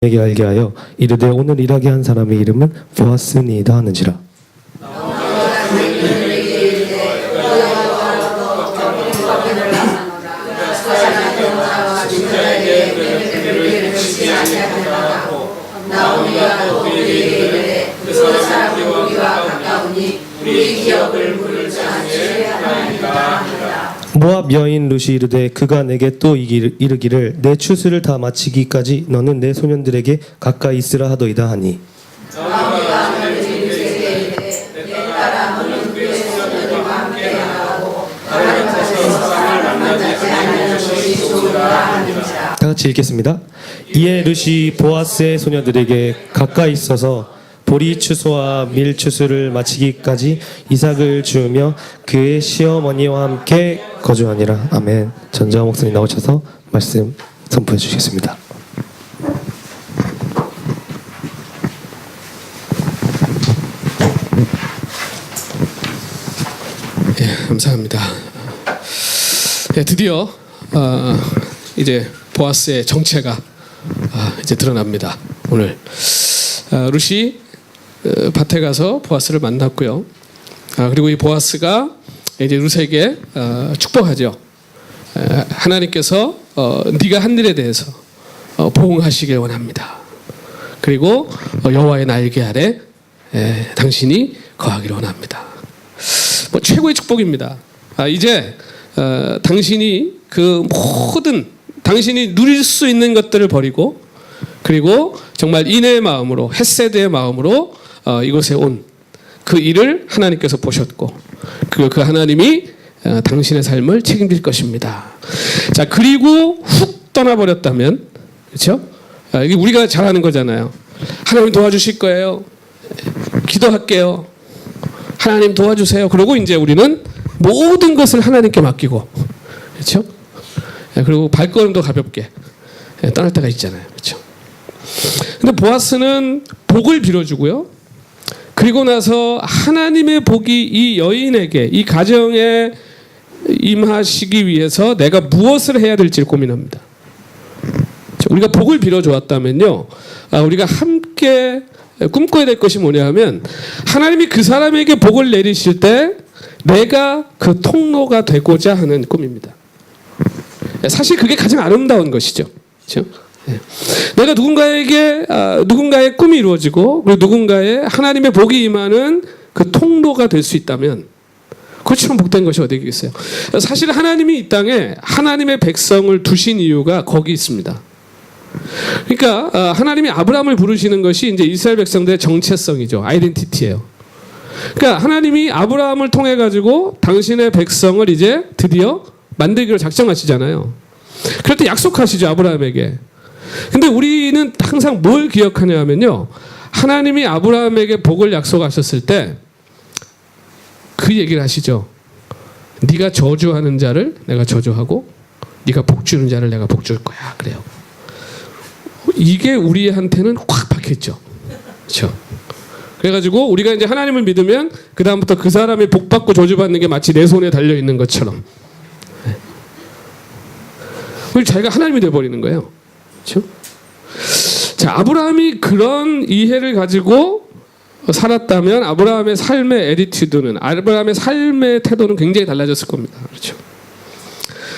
에게 알게 하여 이르되 오늘 일하게 한 사람의 이름은 보아스니이다 하는지라. 모압 여인 룻이 이르되 그가 내게 또 이르기를 내 추수를 다 마치기까지 너는 내 소년들에게 가까이 있으라 하더이다 하니 다 같이 읽겠습니다. 이에 룻이 보아스의 소녀들에게 가까이 있어서 보리 추수와 밀 추수를 마치기까지 이삭을 주우며 그의 시어머니와 함께 거주하니라. 아멘. 전자호 목사님 나오셔서 말씀 선포해 주시겠습니다. 예, 감사합니다. 예, 드디어 이제 보아스의 정체가 이제 드러납니다. 오늘 룻이 밭에 가서 보아스를 만났고요. 그리고 이 보아스가 이제 룻에게 축복하죠. 하나님께서 네가 한 일에 대해서 보응하시길 원합니다. 그리고 여호와의 날개 아래 당신이 거하기를 원합니다. 뭐 최고의 축복입니다. 이제 당신이 그 모든 당신이 누릴 수 있는 것들을 버리고 그리고 정말 인애의 마음으로 헤세드의 마음으로 이곳에 온 그 일을 하나님께서 보셨고 그 하나님이 당신의 삶을 책임질 것입니다. 자, 그리고 훅 떠나버렸다면, 그렇죠? 이게 우리가 잘하는 거잖아요. 하나님 도와주실 거예요. 기도할게요. 하나님 도와주세요. 그러고 이제 우리는 모든 것을 하나님께 맡기고, 그렇죠? 그리고 발걸음도 가볍게 떠날 때가 있잖아요, 그렇죠? 근데 보아스는 복을 빌어주고요. 그리고 나서 하나님의 복이 이 여인에게, 이 가정에 임하시기 위해서 내가 무엇을 해야 될지 고민합니다. 우리가 복을 빌어주었다면요, 우리가 함께 꿈꿔야 될 것이 뭐냐 하면 하나님이 그 사람에게 복을 내리실 때 내가 그 통로가 되고자 하는 꿈입니다. 사실 그게 가장 아름다운 것이죠. 그렇죠? 내가 누군가의 꿈이 이루어지고 그리고 누군가의 하나님의 복이 임하는 그 통로가 될 수 있다면 그것처럼 복된 것이 어디 있겠어요. 사실 하나님이 이 땅에 하나님의 백성을 두신 이유가 거기 있습니다. 그러니까 하나님이 아브라함을 부르시는 것이 이제 이스라엘 백성들의 정체성이죠. 아이덴티티예요. 그러니까 하나님이 아브라함을 통해 가지고 당신의 백성을 이제 드디어 만들기로 작정하시잖아요. 그럴 때 약속하시죠, 아브라함에게. 근데 우리는 항상 뭘 기억하냐 하면요, 하나님이 아브라함에게 복을 약속하셨을 때 그 얘기를 하시죠. 네가 저주하는 자를 내가 저주하고 네가 복주는 자를 내가 복줄 거야. 그래요. 이게 우리한테는 확 박혔죠. 그렇죠? 그래가지고 우리가 이제 하나님을 믿으면 그 다음부터 그 사람이 복 받고 저주받는 게 마치 내 손에 달려 있는 것처럼 우리 자기가 하나님이 되어버리는 거예요. 그렇죠? 자, 아브라함이 그런 이해를 가지고 살았다면 아브라함의 삶의 애티튜드는, 아브라함의 삶의 태도는 굉장히 달라졌을 겁니다. 그렇죠?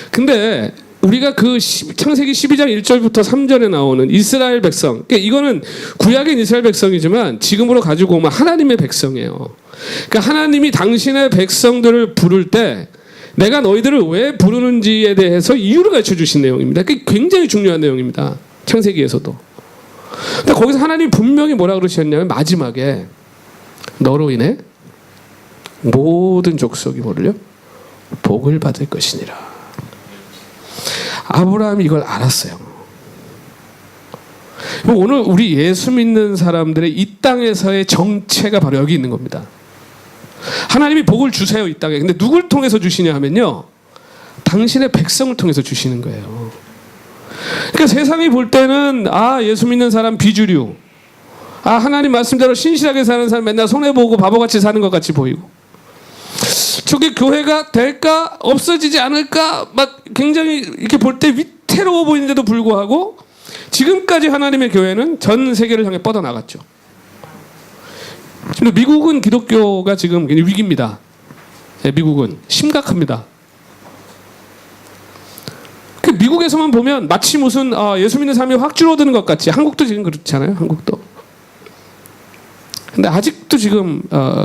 근데 우리가 그 창세기 12장 1절부터 3절에 나오는 이스라엘 백성, 그러니까 이거는 구약인 이스라엘 백성이지만 지금으로 가지고 오면 하나님의 백성이에요. 그러니까 하나님이 당신의 백성들을 부를 때 내가 너희들을 왜 부르는지에 대해서 이유를 가르쳐 주신 내용입니다. 그게 굉장히 중요한 내용입니다. 창세기에서도. 근데 거기서 하나님이 분명히 뭐라 그러셨냐면 마지막에 너로 인해 모든 족속이 뭐를요? 복을 받을 것이니라. 아브라함이 이걸 알았어요. 오늘 우리 예수 믿는 사람들의 이 땅에서의 정체가 바로 여기 있는 겁니다. 하나님이 복을 주세요, 이 땅에. 근데 누굴 통해서 주시냐 하면요, 당신의 백성을 통해서 주시는 거예요. 그러니까 세상이 볼 때는 예수 믿는 사람 비주류, 하나님 말씀대로 신실하게 사는 사람 맨날 손해보고 바보같이 사는 것 같이 보이고, 저게 교회가 될까 없어지지 않을까 막 굉장히 이렇게 볼 때 위태로워 보이는데도 불구하고 지금까지 하나님의 교회는 전 세계를 향해 뻗어나갔죠. 지금 미국은 기독교가 지금 위기입니다. 네, 미국은 심각합니다. 미국에서만 보면 마치 무슨 예수 믿는 사람이 확 줄어드는 것 같지. 한국도 지금 그렇잖아요. 한국도. 근데 아직도 지금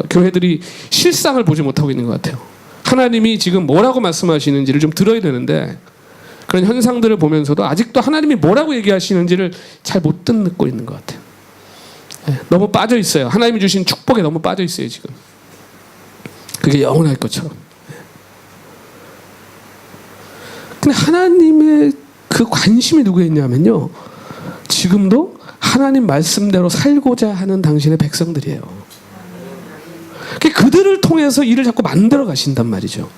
교회들이 실상을 보지 못하고 있는 것 같아요. 하나님이 지금 뭐라고 말씀하시는지를 좀 들어야 되는데 그런 현상들을 보면서도 아직도 하나님이 뭐라고 얘기하시는지를 잘 못 듣고 있는 것 같아요. 네, 너무 빠져 있어요. 하나님이 주신 축복에 너무 빠져 있어요 지금. 그게 영원할 것처럼. 근데 하나님의 그 관심이 누구에 있냐면요, 지금도 하나님 말씀대로 살고자 하는 당신의 백성들이에요. 그들을 통해서 일을 자꾸 만들어 가신단 말이죠.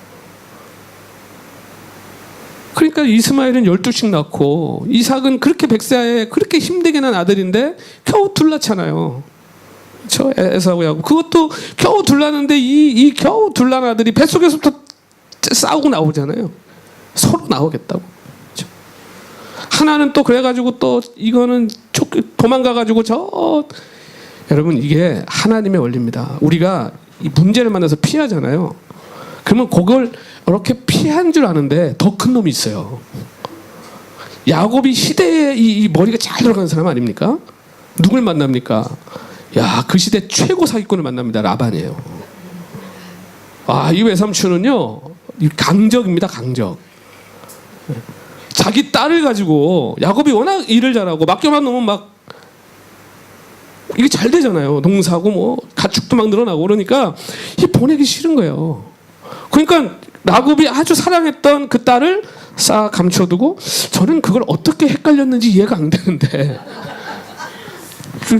그러니까 이스마엘은 12씩 낳고 이삭은 그렇게 백세에 그렇게 힘들게 난 아들인데 겨우 둘났잖아요. 그렇죠? 에사우하고 그것도 겨우 둘났는데 이 겨우 둘난 아들이 뱃속에서부터 싸우고 나오잖아요. 서로 나오겠다고. 그렇죠? 하나는 또 그래가지고 또 이거는 도망가가지고 여러분 이게 하나님의 원리입니다. 우리가 이 문제를 만나서 피하잖아요. 그러면 그걸 이렇게 피한 줄 아는데 더 큰 놈이 있어요. 야곱이 시대에 이 머리가 잘 들어가는 사람 아닙니까? 누굴 만납니까? 야, 그 시대 최고 사기꾼을 만납니다. 라반이에요. 이 외삼촌은요, 강적입니다. 강적. 자기 딸을 가지고 야곱이 워낙 일을 잘하고 맡겨만 놓으면 막 이게 잘 되잖아요. 농사고 뭐 가축도 막 늘어나고 그러니까 이 보내기 싫은 거예요. 그러니까 야곱이 아주 사랑했던 그 딸을 싹 감춰두고 저는 그걸 어떻게 헷갈렸는지 이해가 안 되는데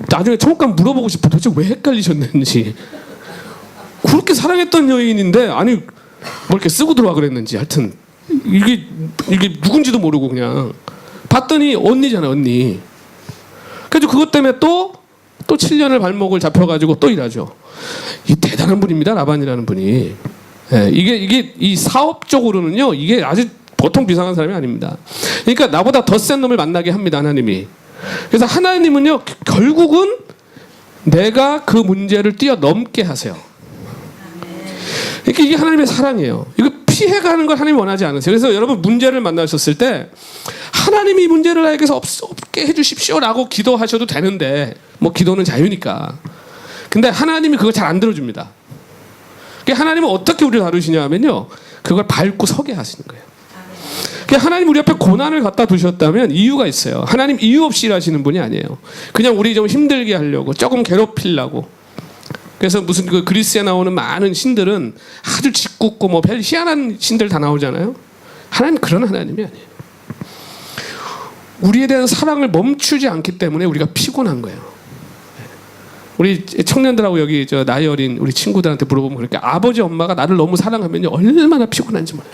나중에 청국장 물어보고 싶어. 도대체 왜 헷갈리셨는지. 그렇게 사랑했던 여인인데 아니 뭐 이렇게 쓰고 들어와 그랬는지 하여튼 이게 누군지도 모르고 그냥 봤더니 언니잖아요. 언니. 그래서 그것 때문에 또 7년을 발목을 잡혀가지고 또 일하죠. 이 대단한 분입니다. 라반이라는 분이. 예, 이게 이 사업적으로는요, 이게 아주 보통 비상한 사람이 아닙니다. 그러니까 나보다 더 센 놈을 만나게 합니다. 하나님이. 그래서 하나님은요, 결국은 내가 그 문제를 뛰어넘게 하세요. 그러니까 이게 하나님의 사랑이에요. 이거 피해가는 걸 하나님이 원하지 않으세요. 그래서 여러분 문제를 만나셨을 때 하나님이 이 문제를 나에게서 없게 해주십시오라고 기도하셔도 되는데 뭐 기도는 자유니까. 근데 하나님이 그걸 잘 안 들어줍니다. 그러니까 하나님은 어떻게 우리를 다루시냐 하면요, 그걸 밟고 서게 하시는 거예요. 그러니까 하나님 우리 앞에 고난을 갖다 두셨다면 이유가 있어요. 하나님 이유 없이 일하시는 분이 아니에요. 그냥 우리 좀 힘들게 하려고, 조금 괴롭히려고. 그래서 무슨 그 그리스에 나오는 많은 신들은 아주 짓궂고 뭐 별 희한한 신들 다 나오잖아요. 하나님 그런 하나님이 아니에요. 우리에 대한 사랑을 멈추지 않기 때문에 우리가 피곤한 거예요. 우리 청년들하고 여기 나이 어린 우리 친구들한테 물어보면 그렇게 아버지 엄마가 나를 너무 사랑하면요 얼마나 피곤한지 몰라.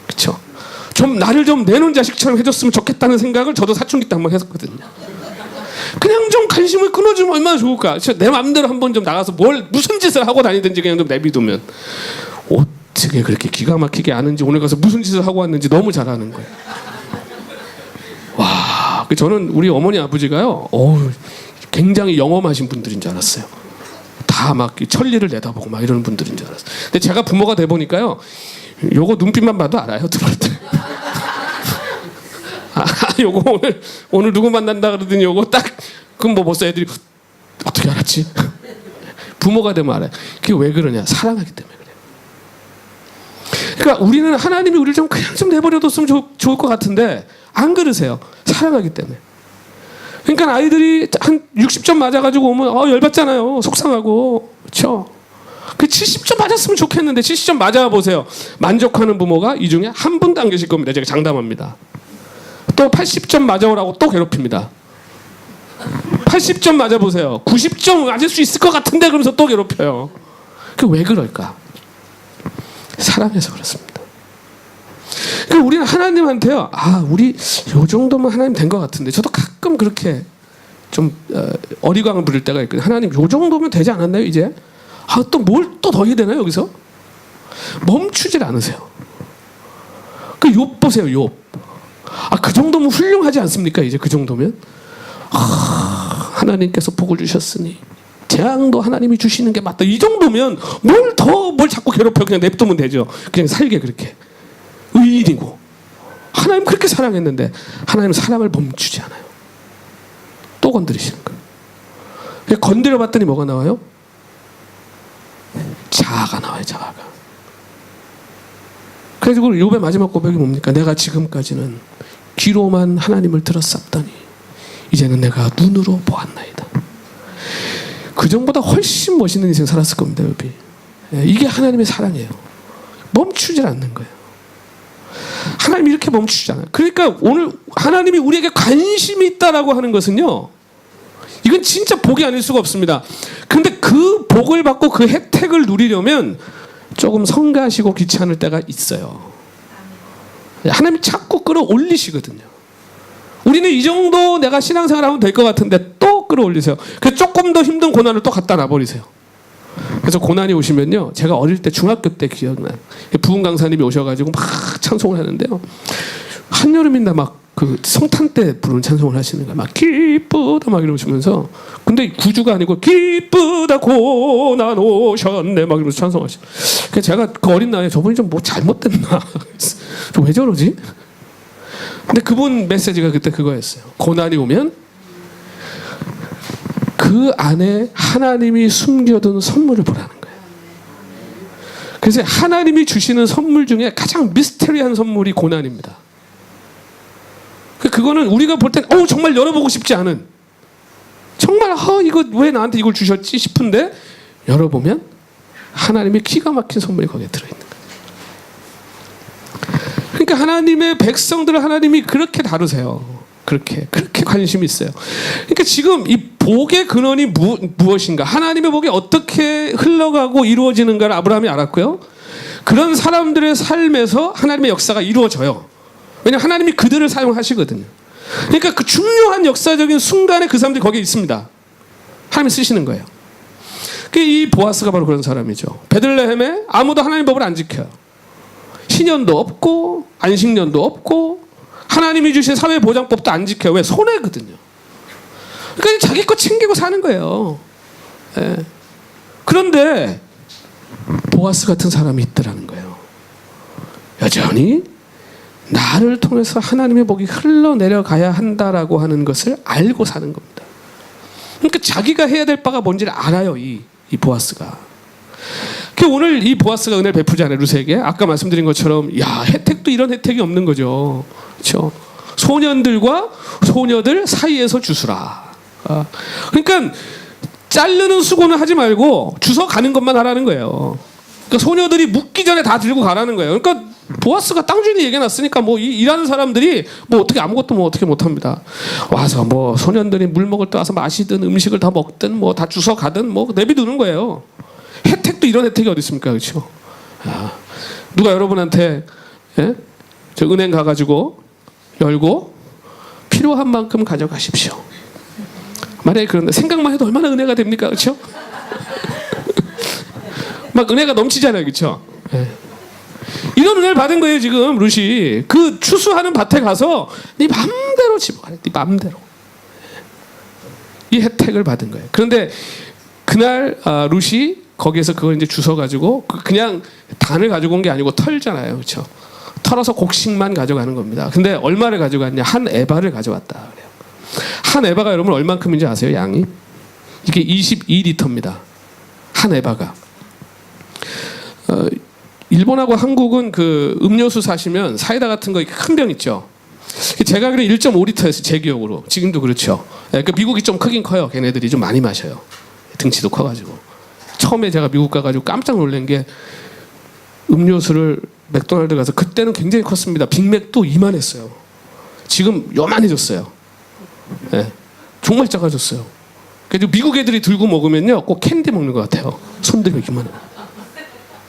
그렇죠? 좀 나를 좀 내놓은 자식처럼 해줬으면 좋겠다는 생각을 저도 사춘기 때 한번 했었거든요. 그냥 좀 관심을 끊어주면 얼마나 좋을까. 내 마음대로 한번 좀 나가서 무슨 짓을 하고 다니든지 그냥 좀 내비두면 어떻게 그렇게 기가 막히게 아는지, 오늘 가서 무슨 짓을 하고 왔는지 너무 잘 아는 거예요. 와, 저는 우리 어머니 아버지가요, 굉장히 영험하신 분들인 줄 알았어요. 다 막 천리를 내다보고 막 이러는 분들인 줄 알았어요. 근데 제가 부모가 돼 보니까요, 요거 눈빛만 봐도 알아요. 들어올 때. 요거 오늘 누구 만난다 그러더니 요거 딱 그럼 뭐 벌써 애들이 어떻게 알았지? 부모가 되면 알아요. 그게 왜 그러냐? 사랑하기 때문에 그래요. 그러니까 우리는 하나님이 우리를 좀 그냥 좀 내버려뒀으면 좋을 것 같은데 안 그러세요. 사랑하기 때문에. 그러니까 아이들이 한 60점 맞아가지고 오면 열받잖아요. 속상하고. 그렇죠? 그 70점 맞았으면 좋겠는데 70점 맞아 보세요. 만족하는 부모가 이 중에 한 분도 안 계실 겁니다. 제가 장담합니다. 또 80점 맞아오라고 또 괴롭힙니다. 80점 맞아보세요. 90점 맞을 수 있을 것 같은데 그러면서 또 괴롭혀요. 그 왜 그럴까? 사랑해서 그렇습니다. 그러니까 우리는 하나님한테요, 우리 요 정도면 하나님 된 것 같은데, 저도 가끔 그렇게 좀 어리광을 부릴 때가 있거든요. 하나님 요 정도면 되지 않았나요 이제? 또 뭘 또 더 해야 되나요 여기서? 멈추질 않으세요. 그 욥 보세요. 욥. 그 정도면 훌륭하지 않습니까? 이제 그 정도면 하나님께서 복을 주셨으니 재앙도 하나님이 주시는 게 맞다. 이 정도면 뭘 자꾸 괴롭혀. 그냥 냅두면 되죠. 그냥 살게 그렇게. 의인이고 하나님 그렇게 사랑했는데 하나님은 사랑을 멈추지 않아요. 또 건드리시는 거예요. 건드려 봤더니 뭐가 나와요? 자아가 나와요. 자아가. 그래서 욥의 마지막 고백이 뭡니까? 내가 지금까지는 귀로만 하나님을 들었었더니 이제는 내가 눈으로 보았나이다. 그 전보다 훨씬 멋있는 인생 살았을 겁니다. 욥이. 이게 하나님의 사랑이에요. 멈추질 않는 거예요. 하나님이 이렇게 멈추지 않아요. 그러니까 오늘 하나님이 우리에게 관심이 있다라고 하는 것은요, 이건 진짜 복이 아닐 수가 없습니다. 근데 그 복을 받고 그 혜택을 누리려면 조금 성가시고 귀찮을 때가 있어요. 하나님이 자꾸 끌어올리시거든요. 우리는 이 정도 내가 신앙생활 하면 될 것 같은데 또 끌어올리세요. 그래서 조금 더 힘든 고난을 또 갖다 놔버리세요. 그래서 고난이 오시면요, 제가 어릴 때 중학교 때 기억나요. 부흥 강사님이 오셔가지고 막 찬송을 하는데요, 한여름인데 막 그 성탄 때 부르는 찬송을 하시는 거예요. 막 기쁘다 막 이러시면서, 근데 구주가 아니고 기쁘다 고난 오셨네 막 이러면서 찬송하시고. 그래서 제가 그 어린 나이에 저분이 좀 뭐 잘못됐나, 좀 왜 저러지? 근데 그분 메시지가 그때 그거였어요. 고난이 오면 그 안에 하나님이 숨겨둔 선물을 보라는 거예요. 그래서 하나님이 주시는 선물 중에 가장 미스테리한 선물이 고난입니다. 그거는 우리가 볼 땐 정말 열어보고 싶지 않은, 정말 이거 왜 나한테 이걸 주셨지 싶은데 열어보면 하나님의 기가 막힌 선물이 거기에 들어있는 거예요. 그러니까 하나님의 백성들을 하나님이 그렇게 다루세요. 그렇게 관심이 있어요. 그러니까 지금 이 복의 근원이 무엇인가, 하나님의 복이 어떻게 흘러가고 이루어지는가를 아브라함이 알았고요. 그런 사람들의 삶에서 하나님의 역사가 이루어져요. 왜냐하면 하나님이 그들을 사용하시거든요. 그러니까 그 중요한 역사적인 순간에 그 사람들이 거기에 있습니다. 하나님이 쓰시는 거예요. 이 보아스가 바로 그런 사람이죠. 베들레헴에 아무도 하나님 법을 안 지켜요. 신년도 없고 안식년도 없고 하나님이 주신 사회보장법도 안 지켜요. 왜? 손해거든요. 그러니까 자기 거 챙기고 사는 거예요. 예. 그런데 보아스 같은 사람이 있더라는 거예요. 여전히 나를 통해서 하나님의 복이 흘러내려가야 한다라고 하는 것을 알고 사는 겁니다. 그러니까 자기가 해야 될 바가 뭔지를 알아요. 이 보아스가. 오늘 이 보아스가 은혜를 베푸지 않아요, 루스에게. 아까 말씀드린 것처럼 혜택도 이런 혜택이 없는 거죠. 그렇죠? 소년들과 소녀들 사이에서 주수라. 그러니까 자르는 수고는 하지 말고 주워 가는 것만 하라는 거예요. 그러니까 소녀들이 묻기 전에 다 들고 가라는 거예요. 그러니까 보아스가 땅 주인이 얘기해놨으니까 일하는 사람들이 어떻게 아무것도 어떻게 못합니다. 와서 소년들이 물 먹을 때 와서 마시든 음식을 다 먹든 다 주워 가든 내비두는 거예요. 혜택도 이런 혜택이 어디 있습니까? 그렇죠? 누가 여러분한테 저 은행 가가지고 열고 필요한 만큼 가져가십시오. 만약에 그런데 생각만 해도 얼마나 은혜가 됩니까? 그렇죠? 막 은혜가 넘치잖아요. 그렇죠? 이런 은혜를 받은 거예요. 지금 룻이 그 추수하는 밭에 가서 네 맘대로 집어가래. 네 맘대로. 이 혜택을 받은 거예요. 그런데 그날 룻이 거기에서 그걸 이제 주워가지고 그냥 단을 가지고 온 게 아니고 털잖아요. 그렇죠? 털어서 곡식만 가져가는 겁니다. 근데 얼마를 가져갔냐? 한 에바를 가져왔다 그래요. 한 에바가 여러분 얼만큼인지 아세요? 양이? 이게 22리터입니다. 한 에바가. 일본하고 한국은 그 음료수 사시면 사이다 같은 거 큰 병 있죠. 제가 그래 1.5리터였어요. 제 기억으로. 지금도 그렇죠. 그러니까 미국이 좀 크긴 커요. 걔네들이 좀 많이 마셔요. 등치도 커가지고. 처음에 제가 미국 가가지고 깜짝 놀란 게 음료수를 맥도날드 가서 그때는 굉장히 컸습니다. 빅맥도 이만했어요. 지금 요만해졌어요. 네. 정말 작아졌어요. 그래서 미국 애들이 들고 먹으면요 꼭 캔디 먹는 것 같아요. 손들이 이만해.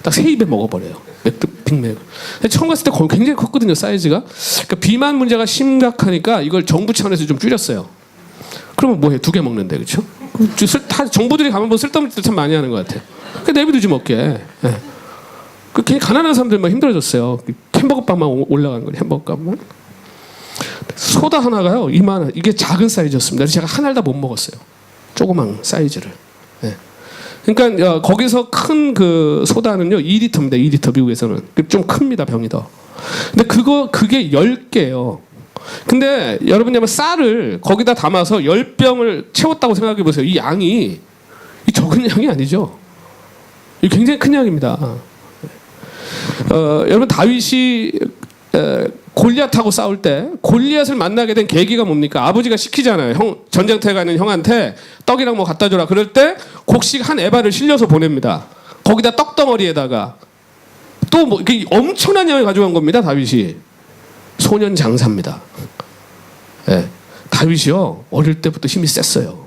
딱 세 입에 먹어버려요. 빅맥. 처음 갔을 때 굉장히 컸거든요. 사이즈가. 그러니까 비만 문제가 심각하니까 이걸 정부 차원에서 좀 줄였어요. 그러면 뭐해? 2개 먹는데, 그렇죠? 정부들이 가면 쓸데없는 짓 참 많이 하는 것 같아요. 그러니까 내비두지 먹게. 네. 괜히 가난한 사람들만 힘들어졌어요. 햄버거 빵만 올라간 거예요. 햄버거 값만. 소다 하나가요 이만한, 이게 작은 사이즈였습니다. 그래서 제가 하나를 다 못 먹었어요. 조그만 사이즈를. 예. 그러니까 거기서 큰 그 소다는요 2리터입니다. 2리터 미국에서는 좀 큽니다. 병이 더. 근데 그게 10개예요. 근데 여러분이 아마 쌀을 거기다 담아서 10병을 채웠다고 생각해 보세요. 이 양이 이 적은 양이 아니죠. 이 굉장히 큰 양입니다. 여러분 다윗이 골리앗하고 싸울 때 골리앗을 만나게 된 계기가 뭡니까? 아버지가 시키잖아요. 전쟁터에 가는 형한테 떡이랑 뭐 갖다 줘라. 그럴 때 곡식 한 에바를 실려서 보냅니다. 거기다 떡덩어리에다가 또 뭐 엄청난 양을 가져간 겁니다. 다윗이 소년 장사입니다. 네. 다윗이요 어릴 때부터 힘이 셌어요.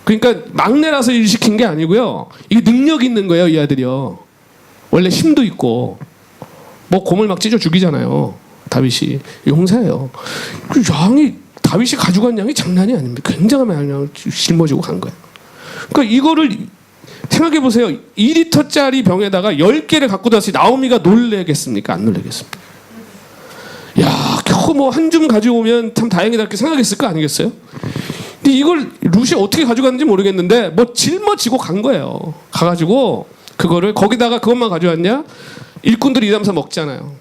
그러니까 막내라서 일 시킨 게 아니고요. 이게 능력 있는 거예요. 이 아들이요. 원래 힘도 있고 뭐 곰을 막 찢어 죽이잖아요. 다윗이 용사예요. 그 양이 다윗이 가져간 양이 장난이 아닙니다. 굉장한 양을 짊어지고 간 거예요. 그러니까 이거를 생각해 보세요. 2리터짜리 병에다가 10개를 갖고 다시 나오미가 놀래겠습니까? 안 놀래겠습니까? 야, 겨우 뭐 한 줌 가져오면 참 다행이다 이렇게 생각했을 거 아니겠어요? 근데 이걸 룻이 어떻게 가져갔는지 모르겠는데 뭐 짊어지고 간 거예요. 가가지고 그거를 거기다가 그것만 가져왔냐? 일꾼들이 2, 3, 4 먹잖아요.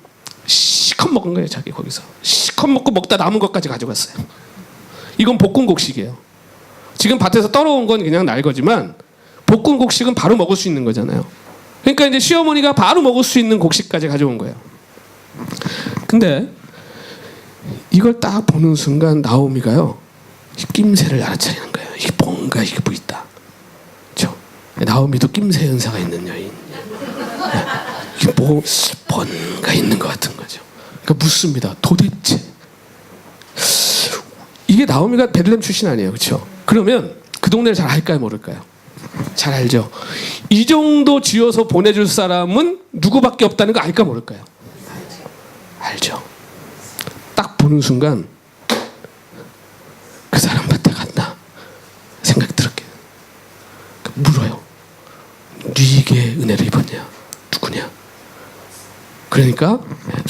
시컷 먹은 거예요. 자기 거기서 시컷 먹고 먹다 남은 것까지 가져갔어요. 이건 볶은 곡식이에요. 지금 밭에서 떨어온 건 그냥 날거지만 볶은 곡식은 바로 먹을 수 있는 거잖아요. 그러니까 이제 시어머니가 바로 먹을 수 있는 곡식까지 가져온 거예요. 근데 이걸 딱 보는 순간 나오미가요 낌새를 알아차리는 거예요. 이게 뭔가 이게 뭐 있다. 그렇죠? 나오미도 낌새 연사가 있는 여인. 이게 뭔가 있는 것 같은 거죠. 그러니까 묻습니다. 도대체 이게 나오미가 베들레헴 출신 아니에요, 그렇죠? 그러면 그 동네를 잘 알까요, 모를까요? 잘 알죠. 이 정도 지어서 보내줄 사람은 누구밖에 없다는 거 알까, 모를까요? 알죠. 딱 보는 순간 그 사람 밭에 갔나 생각이 들었게 물어요. 네게 은혜를 입었냐? 누구냐? 그러니까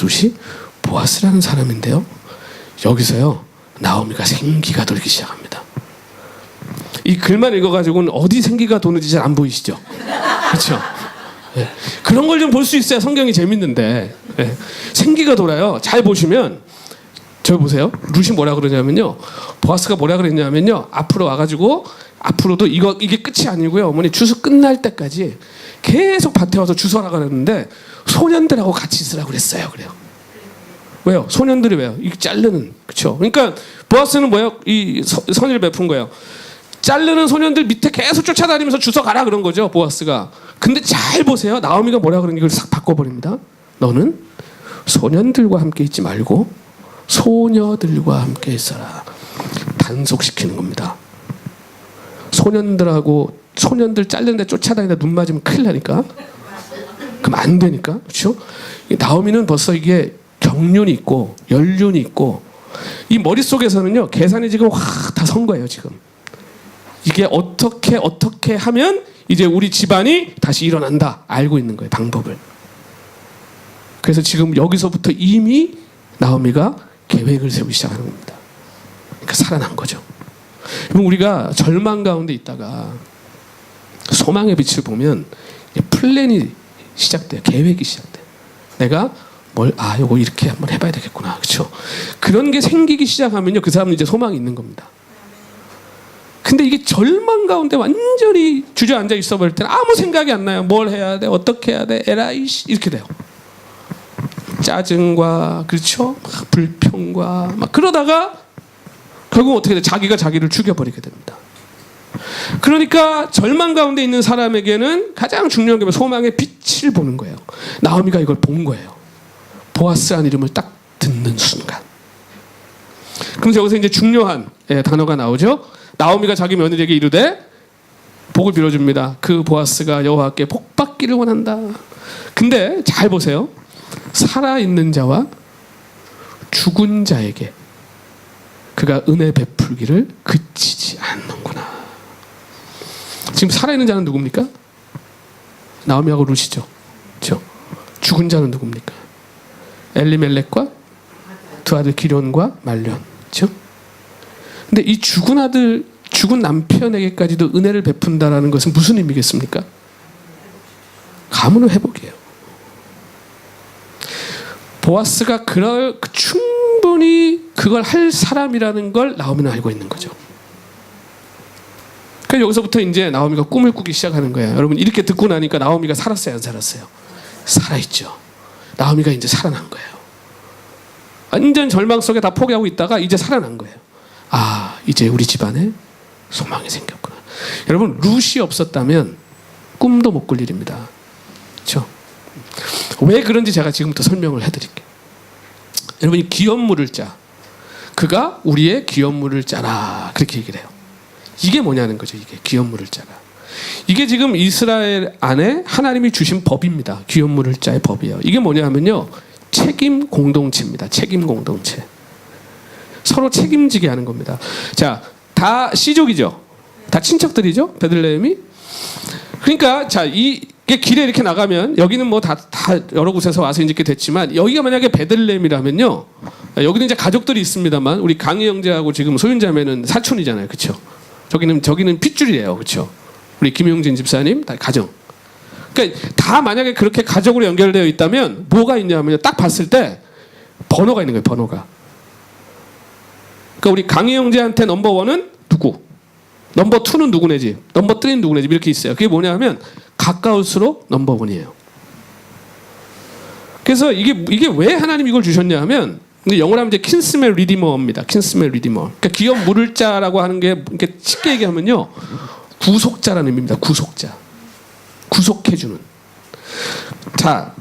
룻이 보아스라는 사람인데요. 여기서요 나오미가 생기가 돌기 시작합니다. 이 글만 읽어가지고는 어디 생기가 도는지 잘 안 보이시죠? 그렇죠? 네. 그런 걸 좀 볼 수 있어야 성경이 재밌는데 네. 생기가 돌아요. 잘 보시면 저 보세요. 룻이 뭐라 그러냐면요. 보아스가 뭐라 그랬냐면요. 앞으로 와가지고 앞으로도 이게 끝이 아니고요. 어머니 주수 끝날 때까지 계속 밭에 와서 주서라 그랬는데 소년들하고 같이 있으라고 그랬어요. 그래요. 왜요? 소년들이 왜요? 이 자르는 그렇죠. 그러니까 보아스는 뭐예요? 이 선의를 베푼 거예요. 자르는 소년들 밑에 계속 쫓아다니면서 주워 가라 그런 거죠. 보아스가. 근데 잘 보세요. 나오미가 뭐라 그러는 걸 싹 바꿔버립니다. 너는 소년들과 함께 있지 말고 소녀들과 함께 있어라. 단속시키는 겁니다. 소년들 자르는데 쫓아다니다 눈 맞으면 큰일 나니까. 그럼 안 되니까. 그렇죠? 나오미는 벌써 이게 경륜이 있고 연륜이 있고 이 머릿속에서는요. 계산이 지금 확 다 선 거예요. 지금. 이게 어떻게 하면 이제 우리 집안이 다시 일어난다. 알고 있는 거예요. 방법을. 그래서 지금 여기서부터 이미 나오미가 계획을 세우기 시작하는 겁니다. 그러니까 살아난 거죠. 그럼 우리가 절망 가운데 있다가 소망의 빛을 보면 플랜이 시작돼요. 계획이 시작돼요. 내가 요거 이렇게 한번 해봐야 되겠구나. 그렇죠? 그런 게 생기기 시작하면요. 그 사람은 이제 소망이 있는 겁니다. 근데 이게 절망 가운데 완전히 주저앉아 있어 버릴 때는 아무 생각이 안 나요. 뭘 해야 돼? 어떻게 해야 돼? 에라이씨 이렇게 돼요. 짜증과 그렇죠? 불평과 막 그러다가 결국 어떻게 돼? 자기가 자기를 죽여버리게 됩니다. 그러니까 절망 가운데 있는 사람에게는 가장 중요한 게 소망의 빛을 보는 거예요. 나오미가 이걸 본 거예요. 보아스라는 이름을 딱 듣는 순간. 그럼 여기서 이제 중요한 단어가 나오죠. 나오미가 자기 며느리에게 이르되 복을 빌어줍니다. 그 보아스가 여호와께 복 받기를 원한다. 근데 잘 보세요. 살아있는 자와 죽은 자에게 그가 은혜 베풀기를 그치지 않는구나. 지금 살아있는 자는 누굽니까? 나오미하고 룻이죠. 그렇죠? 죽은 자는 누굽니까? 엘리멜렉과 두 아들 기련과 말련. 그렇죠? 근데 이 죽은 아들, 죽은 남편에게까지도 은혜를 베푼다라는 것은 무슨 의미겠습니까? 가문의 회복이에요. 보아스가 충분히 그걸 할 사람이라는 걸 나오미는 알고 있는 거죠. 그래서 여기서부터 이제 나오미가 꿈을 꾸기 시작하는 거예요. 여러분 이렇게 듣고 나니까 나오미가 살았어요, 안 살았어요? 살아있죠. 나오미가 이제 살아난 거예요. 완전 절망 속에 다 포기하고 있다가 이제 살아난 거예요. 아, 이제 우리 집안에 소망이 생겼구나. 여러분 룻이 없었다면 꿈도 못 꿀 일입니다. 그렇죠? 왜 그런지 제가 지금부터 설명을 해드릴게요. 여러분이 기업물을 짜. 그가 우리의 기업물을 짜라. 그렇게 얘기를 해요. 이게 뭐냐는 거죠. 이게 기업물을 짜라. 이게 지금 이스라엘 안에 하나님이 주신 법입니다. 기업물을 짜의 법이에요. 이게 뭐냐면요. 책임 공동체입니다. 책임 공동체. 서로 책임지게 하는 겁니다. 자, 다 씨족이죠. 다 친척들이죠. 베들레헴이. 그러니까 자, 이게 길에 이렇게 나가면 여기는 뭐 다 여러 곳에서 와서 이렇게 됐지만 여기가 만약에 베들레헴이라면요. 여기는 이제 가족들이 있습니다만 우리 강희 형제하고 지금 소윤자매는 사촌이잖아요. 그렇죠? 저기는 핏줄이에요. 그렇죠? 우리 김용진 집사님 다 가정. 그러니까 다 만약에 그렇게 가족으로 연결되어 있다면 뭐가 있냐면요. 딱 봤을 때 번호가 있는 거예요. 번호가. 그러니까 우리 강희 형제한테 넘버 원은 누구? 넘버 투는 누구네 집? 넘버 쓰리는 누구네 집? 이렇게 있어요. 그게 뭐냐면 가까울수록 넘버 원이에요. 그래서 이게 왜 하나님 이걸 주셨냐 하면 영어로 하면 이제 킨스멜 리디머입니다. 킨스멜 리디머. 그러니까 기업 물을 자라고 하는 게 이렇게 쉽게 얘기하면요. 구속자라는 의미입니다. 구속자. 구속해주는. 자,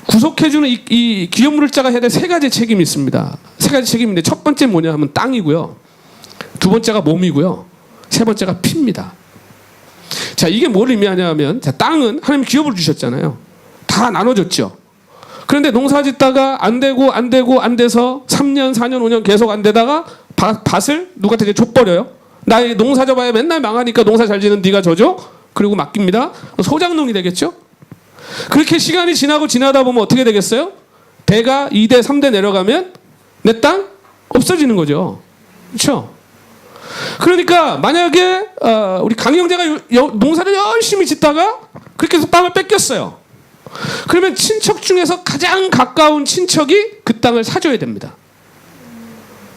구속해주는 이 기업 물을 자가 해야 될 세 가지 책임이 있습니다. 세 가지 책임인데 첫 번째 뭐냐 하면 땅이고요. 두 번째가 몸이고요. 세 번째가 피입니다. 자, 이게 뭘 의미하냐 하면 자, 땅은 하나님 기업을 주셨잖아요. 다 나눠줬죠. 그런데 농사 짓다가 안 돼서 3년, 4년, 5년 계속 안 되다가 밭을 누구한테 줘버려요. 나 농사 져봐야 맨날 망하니까 농사 잘 지는 네가 져줘. 그리고 맡깁니다. 소작농이 되겠죠. 그렇게 시간이 지나다 보면 어떻게 되겠어요? 대가 2대, 3대 내려가면 내 땅 없어지는 거죠. 그렇죠? 그러니까 만약에 우리 강 형제가 농사를 열심히 짓다가 그렇게 해서 땅을 뺏겼어요. 그러면 친척 중에서 가장 가까운 친척이 그 땅을 사줘야 됩니다.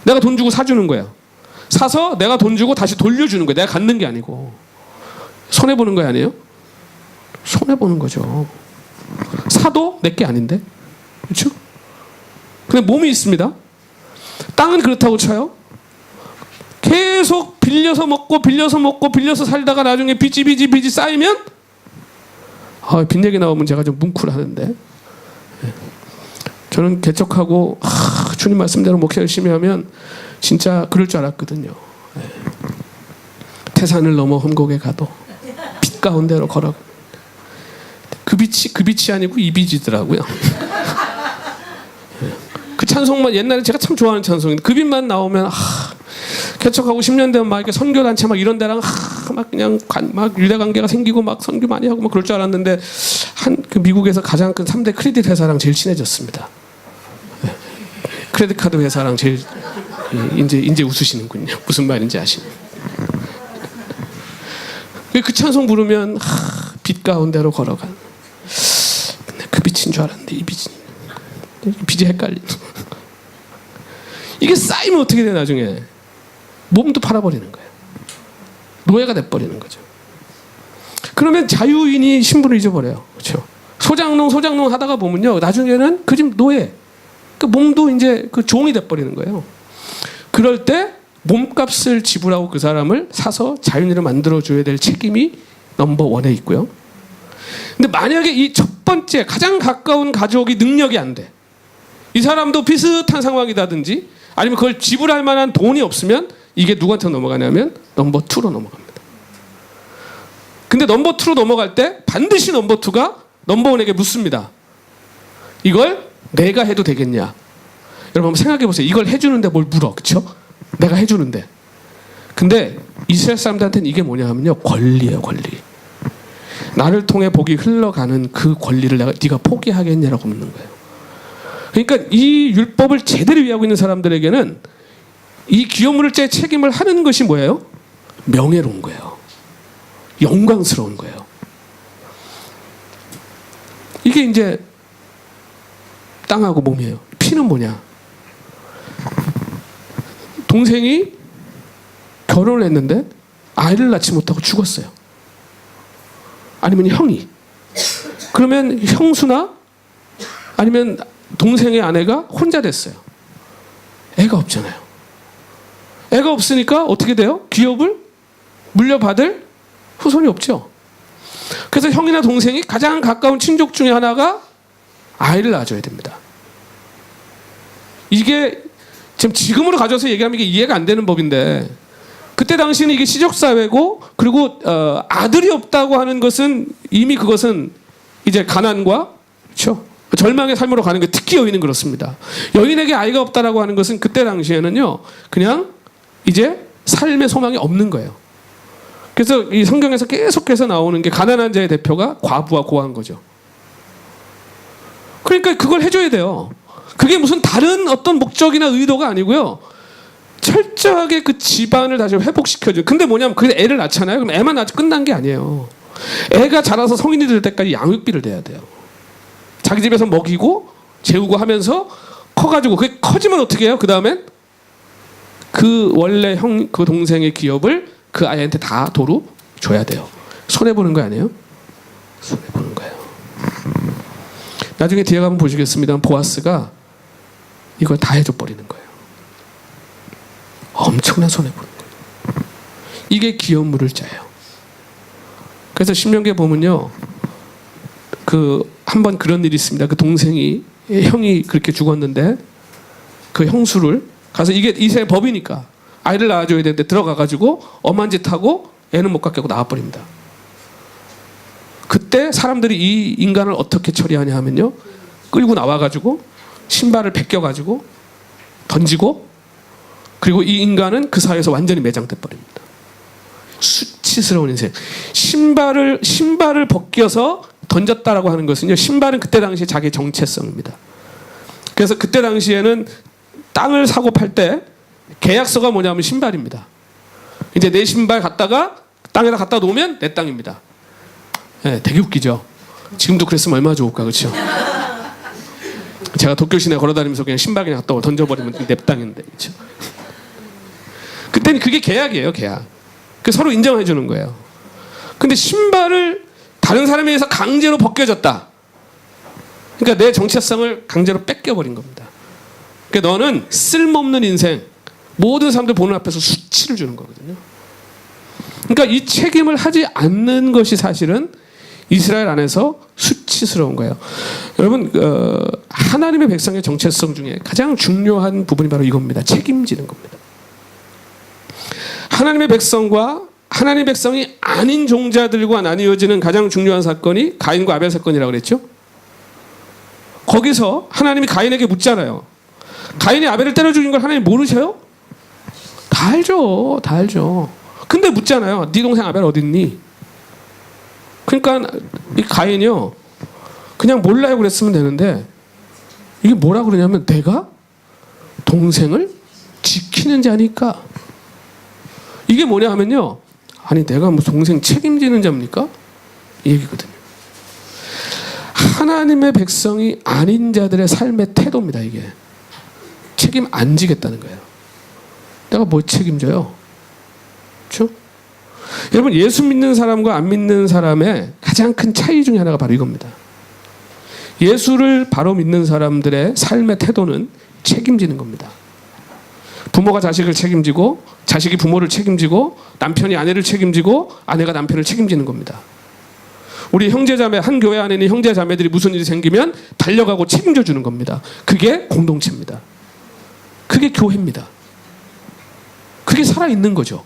내가 돈 주고 사주는 거예요. 사서 내가 돈 주고 다시 돌려주는 거예요. 내가 갖는 게 아니고. 손해보는 거 아니에요? 손해보는 거죠. 사도 내게 아닌데. 그렇죠? 근데 몸이 있습니다. 땅은 그렇다고 쳐요. 계속 빌려서 먹고 살다가 나중에 빚이 쌓이면 빚 얘기 나오면 제가 좀 뭉클하는데 저는 개척하고 주님 말씀대로 목회 열심히 하면 진짜 그럴 줄 알았거든요. 태산을 넘어 험곡에 가도 빛 가운데로 걸어가. 그 빛이 아니고 이 빛이더라고요. 그 찬송만 옛날에 제가 참 좋아하는 찬송인데 그 빛만 나오면 개척하고 10년 되면 막 이렇게 선교단체 막 이런 데랑 막 그냥 막 유대관계가 생기고 막 선교 많이 하고 막 그럴 줄 알았는데 그 미국에서 가장 큰 3대 크레딧 회사랑 제일 친해졌습니다. 크레딧 카드 회사랑 제일 이제 웃으시는군요. 무슨 말인지 아시네. 그 찬송 부르면 빛 가운데로 걸어간. 근데 그 빛인 줄 알았는데 이 빛이 헷갈리는. 이게 쌓이면 어떻게 돼 나중에? 몸도 팔아버리는 거예요. 노예가 돼버리는 거죠. 그러면 자유인이 신분을 잊어버려요. 그렇죠? 소장농 하다가 보면요. 나중에는 그 집 노예. 그 몸도 이제 그 종이 돼버리는 거예요. 그럴 때 몸값을 지불하고 그 사람을 사서 자유인으로 만들어줘야 될 책임이 넘버 원에 있고요. 근데 만약에 이 첫 번째 가장 가까운 가족이 능력이 안 돼. 이 사람도 비슷한 상황이다든지 아니면 그걸 지불할 만한 돈이 없으면 이게 누구한테 넘어가냐면 넘버 2로 넘어갑니다. 근데 넘버 2로 넘어갈 때 반드시 넘버 2가 넘버 1에게 묻습니다. 이걸 내가 해도 되겠냐? 여러분 한번 생각해 보세요. 이걸 해주는데 뭘 물어, 그렇죠? 내가 해주는데. 근데 이스라엘 사람들한테는 이게 뭐냐 하면요, 권리예요, 권리. 나를 통해 복이 흘러가는 그 권리를 네가 포기하겠냐라고 묻는 거예요. 그러니까 이 율법을 제대로 이해하고 있는 사람들에게는 이 기업물질자의 책임을 하는 것이 뭐예요? 명예로운 거예요. 영광스러운 거예요. 이게 이제 땅하고 몸이에요. 피는 뭐냐? 동생이 결혼을 했는데 아이를 낳지 못하고 죽었어요. 아니면 형이. 그러면 형수나 아니면 동생의 아내가 혼자 됐어요. 애가 없잖아요. 애가 없으니까 어떻게 돼요? 기업을 물려받을 후손이 없죠. 그래서 형이나 동생이 가장 가까운 친족 중에 하나가 아이를 낳아줘야 됩니다. 이게 지금으로 가져서 얘기하면 이게 이해가 안 되는 법인데, 그때 당시는 이게 시족사회고, 그리고 아들이 없다고 하는 것은 이미 그것은 이제 가난과, 그렇죠? 절망의 삶으로 가는 게, 특히 여인은 그렇습니다. 여인에게 아이가 없다라고 하는 것은 그때 당시에는요, 그냥 이제 삶의 소망이 없는 거예요. 그래서 이 성경에서 계속해서 나오는 게 가난한 자의 대표가 과부와 고아인 거죠. 그러니까 그걸 해줘야 돼요. 그게 무슨 다른 어떤 목적이나 의도가 아니고요, 철저하게 그 집안을 다시 회복시켜줘요. 근데 뭐냐면 그 애를 낳잖아요. 그럼 애만 낳아서 끝난 게 아니에요. 애가 자라서 성인이 될 때까지 양육비를 내야 돼요. 자기 집에서 먹이고 재우고 하면서 커가지고, 그게 커지면 어떻게 해요? 그 다음엔 그 원래 그 동생의 기업을 그 아이한테 다 도로 줘야 돼요. 손해보는 거 아니에요? 손해보는 거예요. 나중에 뒤에 가면 보시겠습니다. 보아스가 이걸 다 해줘 버리는 거예요. 엄청난 손해보는 거예요. 이게 기업물을 짜요. 그래서 신명기에 보면요, 한 번 그런 일이 있습니다. 그 형이 그렇게 죽었는데 그 형수를 가서, 이게 이 세상의 법이니까 아이를 낳아줘야 되는데 들어가가지고 엄한 짓 하고 애는 못 갖게 하고 나와버립니다. 그때 사람들이 이 인간을 어떻게 처리하냐 하면요, 끌고 나와가지고 신발을 벗겨가지고 던지고, 그리고 이 인간은 그 사회에서 완전히 매장돼 버립니다. 수치스러운 인생. 신발을 벗겨서 던졌다라고 하는 것은요, 신발은 그때 당시에 자기의 정체성입니다. 그래서 그때 당시에는 땅을 사고 팔 때 계약서가 뭐냐면 신발입니다. 이제 내 신발 갖다가 땅에다 갖다 놓으면 내 땅입니다. 네, 되게 웃기죠. 지금도 그랬으면 얼마나 좋을까, 그렇죠? 제가 도쿄 시내 걸어다니면서 그냥 신발 그냥 갖다 던져버리면 내 땅인데, 그렇죠? 그때는 그게 계약이에요, 계약. 그 서로 인정해 주는 거예요. 근데 신발을 다른 사람에 의해서 강제로 벗겨졌다. 그러니까 내 정체성을 강제로 뺏겨버린 겁니다. 그러니까 너는 쓸모없는 인생, 모든 사람들 보는 앞에서 수치를 주는 거거든요. 그러니까 이 책임을 하지 않는 것이 사실은 이스라엘 안에서 수치스러운 거예요. 여러분, 하나님의 백성의 정체성 중에 가장 중요한 부분이 바로 이겁니다. 책임지는 겁니다. 하나님의 백성과 하나님의 백성이 아닌 종자들과 나뉘어지는 가장 중요한 사건이 가인과 아벨 사건이라고 그랬죠. 거기서 하나님이 가인에게 묻잖아요. 가인이 아벨을 때려 죽인 걸 하나님 모르셔요? 다 알죠. 다 알죠. 근데 묻잖아요. 네 동생 아벨 어디 있니? 그러니까 이 가인이요, 그냥 몰라요 그랬으면 되는데, 이게 뭐라 그러냐면, 내가 동생을 지키는 자니까. 이게 뭐냐 하면요, 아니 내가 뭐 동생 책임지는 자입니까? 이 얘기거든요. 하나님의 백성이 아닌 자들의 삶의 태도입니다. 이게 책임 안 지겠다는 거예요. 내가 뭘 책임져요? 그렇죠? 여러분, 예수 믿는 사람과 안 믿는 사람의 가장 큰 차이 중에 하나가 바로 이겁니다. 예수를 바로 믿는 사람들의 삶의 태도는 책임지는 겁니다. 부모가 자식을 책임지고, 자식이 부모를 책임지고, 남편이 아내를 책임지고, 아내가 남편을 책임지는 겁니다. 우리 형제자매, 한 교회 안에 있는 형제자매들이 무슨 일이 생기면 달려가고 책임져 주는 겁니다. 그게 공동체입니다. 그게 교회입니다. 그게 살아있는 거죠.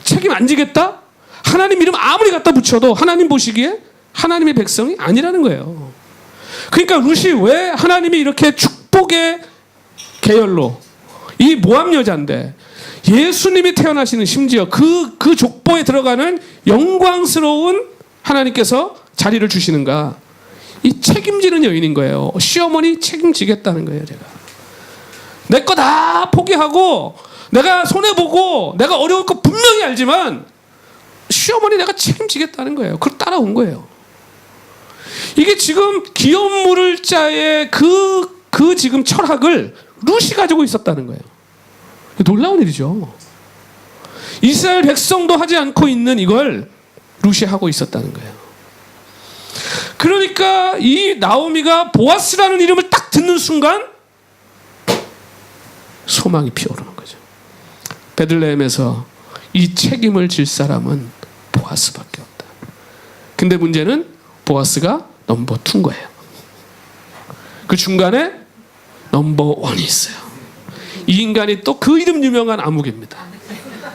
책임 안 지겠다? 하나님 이름 아무리 갖다 붙여도 하나님 보시기에 하나님의 백성이 아니라는 거예요. 그러니까 룻이 왜 하나님이 이렇게 축복의 계열로, 이 모함 여자인데 예수님이 태어나시는, 심지어 그 족보에 들어가는 영광스러운 하나님께서 자리를 주시는가? 이 책임지는 여인인 거예요. 시어머니 책임지겠다는 거예요. 제가 내 거 다 포기하고 내가 손해보고 내가 어려울 거 분명히 알지만 시어머니 내가 책임지겠다는 거예요. 그걸 따라온 거예요. 이게 지금 기업 물을 자의 그 지금 철학을 룻이 가지고 있었다는 거예요. 놀라운 일이죠. 이스라엘 백성도 하지 않고 있는 이걸 룻이 하고 있었다는 거예요. 그러니까 이 나오미가 보아스라는 이름을 딱 듣는 순간 소망이 피어오르는 거죠. 베들레헴에서 이 책임을 질 사람은 보아스밖에 없다. 근데 문제는 보아스가 넘버 2인 거예요. 그 중간에 넘버 1이 있어요. 이 인간이 또 그 이름 유명한 아무개입니다.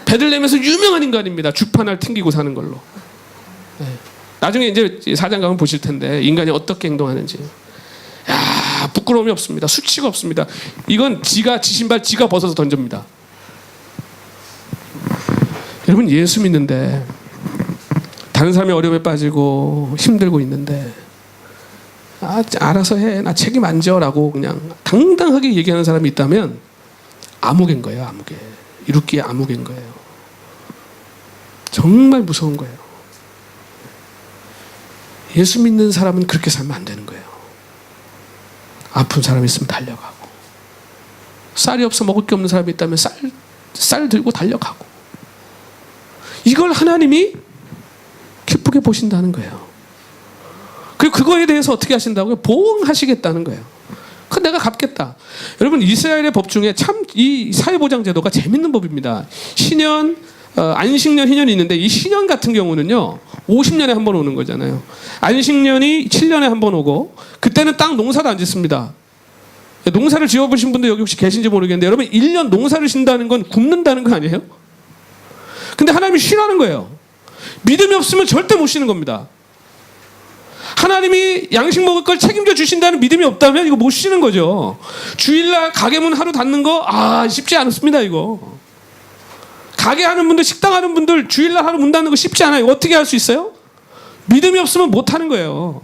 베들레헴에서 유명한 인간입니다. 주판을 튕기고 사는 걸로. 나중에 이제 사장 가면 보실 텐데 인간이 어떻게 행동하는지. 야, 부끄러움이 없습니다. 수치가 없습니다. 이건 지 신발 지가 벗어서 던집니다. 여러분 예수 믿는데 다른 사람이 어려움에 빠지고 힘들고 있는데 알아서 해. 나 책임 안 져라고 그냥 당당하게 얘기하는 사람이 있다면 아무개인 거예요. 아무개. 이루기의 아무개인 거예요. 정말 무서운 거예요. 예수 믿는 사람은 그렇게 살면 안 되는 거예요. 아픈 사람이 있으면 달려가고 쌀이 없어 먹을 게 없는 사람이 있다면 쌀 들고 달려가고 이걸 하나님이 기쁘게 보신다는 거예요. 그리고 그거에 대해서 어떻게 하신다고요? 보응하시겠다는 거예요. 그 내가 갚겠다. 여러분 이스라엘의 법 중에 참 이 사회보장 제도가 재밌는 법입니다. 신년, 안식년, 희년이 있는데 이 신년 같은 경우는요 50년에 한 번 오는 거잖아요. 안식년이 7년에 한 번 오고 그때는 땅 농사도 안 짓습니다. 농사를 지어보신 분들 여기 혹시 계신지 모르겠는데 여러분 1년 농사를 신다는 건 굶는다는 거 아니에요? 근데 하나님이 쉬라는 거예요. 믿음이 없으면 절대 못 쉬는 겁니다. 하나님이 양식 먹을 걸 책임져 주신다는 믿음이 없다면 이거 못 쉬는 거죠. 주일날 가게 문 하루 닫는 거 쉽지 않습니다. 이거 가게 하는 분들, 식당 하는 분들 주일날 하루 문 닫는 거 쉽지 않아요. 어떻게 할 수 있어요? 믿음이 없으면 못 하는 거예요.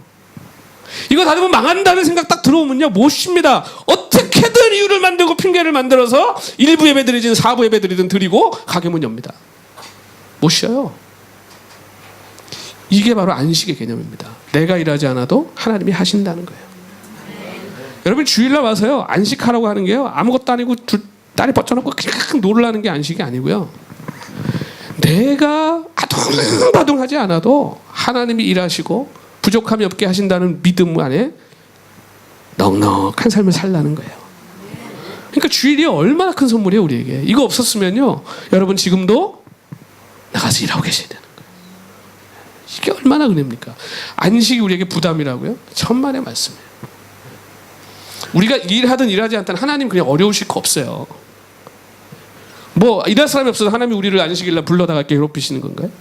이거 닫으면 망한다는 생각 딱 들어오면요 못 쉽니다. 어떻게든 이유를 만들고 핑계를 만들어서 1부 예배 드리든 4부 예배 드리든 드리고 가게 문 엽니다. 못 쉬어요. 이게 바로 안식의 개념입니다. 내가 일하지 않아도 하나님이 하신다는 거예요. 여러분 주일날 와서요 안식하라고 하는 게요 아무것도 아니고 다리 뻗쳐놓고 그냥 놀라는 게 안식이 아니고요. 내가 아둥바둥하지 않아도 하나님이 일하시고 부족함이 없게 하신다는 믿음 안에 넉넉한 삶을 살라는 거예요. 그러니까 주일이 얼마나 큰 선물이에요 우리에게. 이거 없었으면요 여러분 지금도 나가서 일하고 계셔야 되는 거예요. 이게 얼마나 은혜입니까? 안식이 우리에게 부담이라고요? 천만의 말씀이에요. 우리가 일하든 일하지 않든 하나님 그냥 어려우실 거 없어요. 뭐 일할 사람이 없어서 하나님이 우리를 안식일날 불러다가 괴롭히시는 건가요?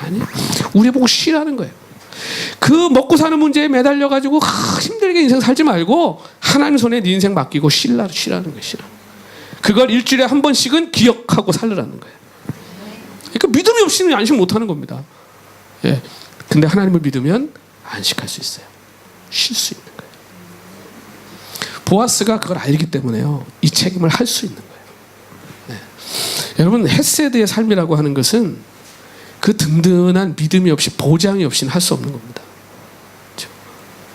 아니요. 우리 보고 쉬라는 거예요. 그 먹고 사는 문제에 매달려가지고 힘들게 인생 살지 말고 하나님 손에 네 인생 맡기고 쉬라는 거예요. 그걸 일주일에 한 번씩은 기억하고 살으라는 거예요. 그러니까 믿음이 없이는 안식 못하는 겁니다. 예. 근데 하나님을 믿으면 안식할 수 있어요. 쉴 수 있는 거예요. 보아스가 그걸 알기 때문에요. 이 책임을 할 수 있는 거예요. 예. 여러분 헤세드의 삶이라고 하는 것은 그 든든한 믿음이 없이 보장이 없이는 할 수 없는 겁니다. 그렇죠?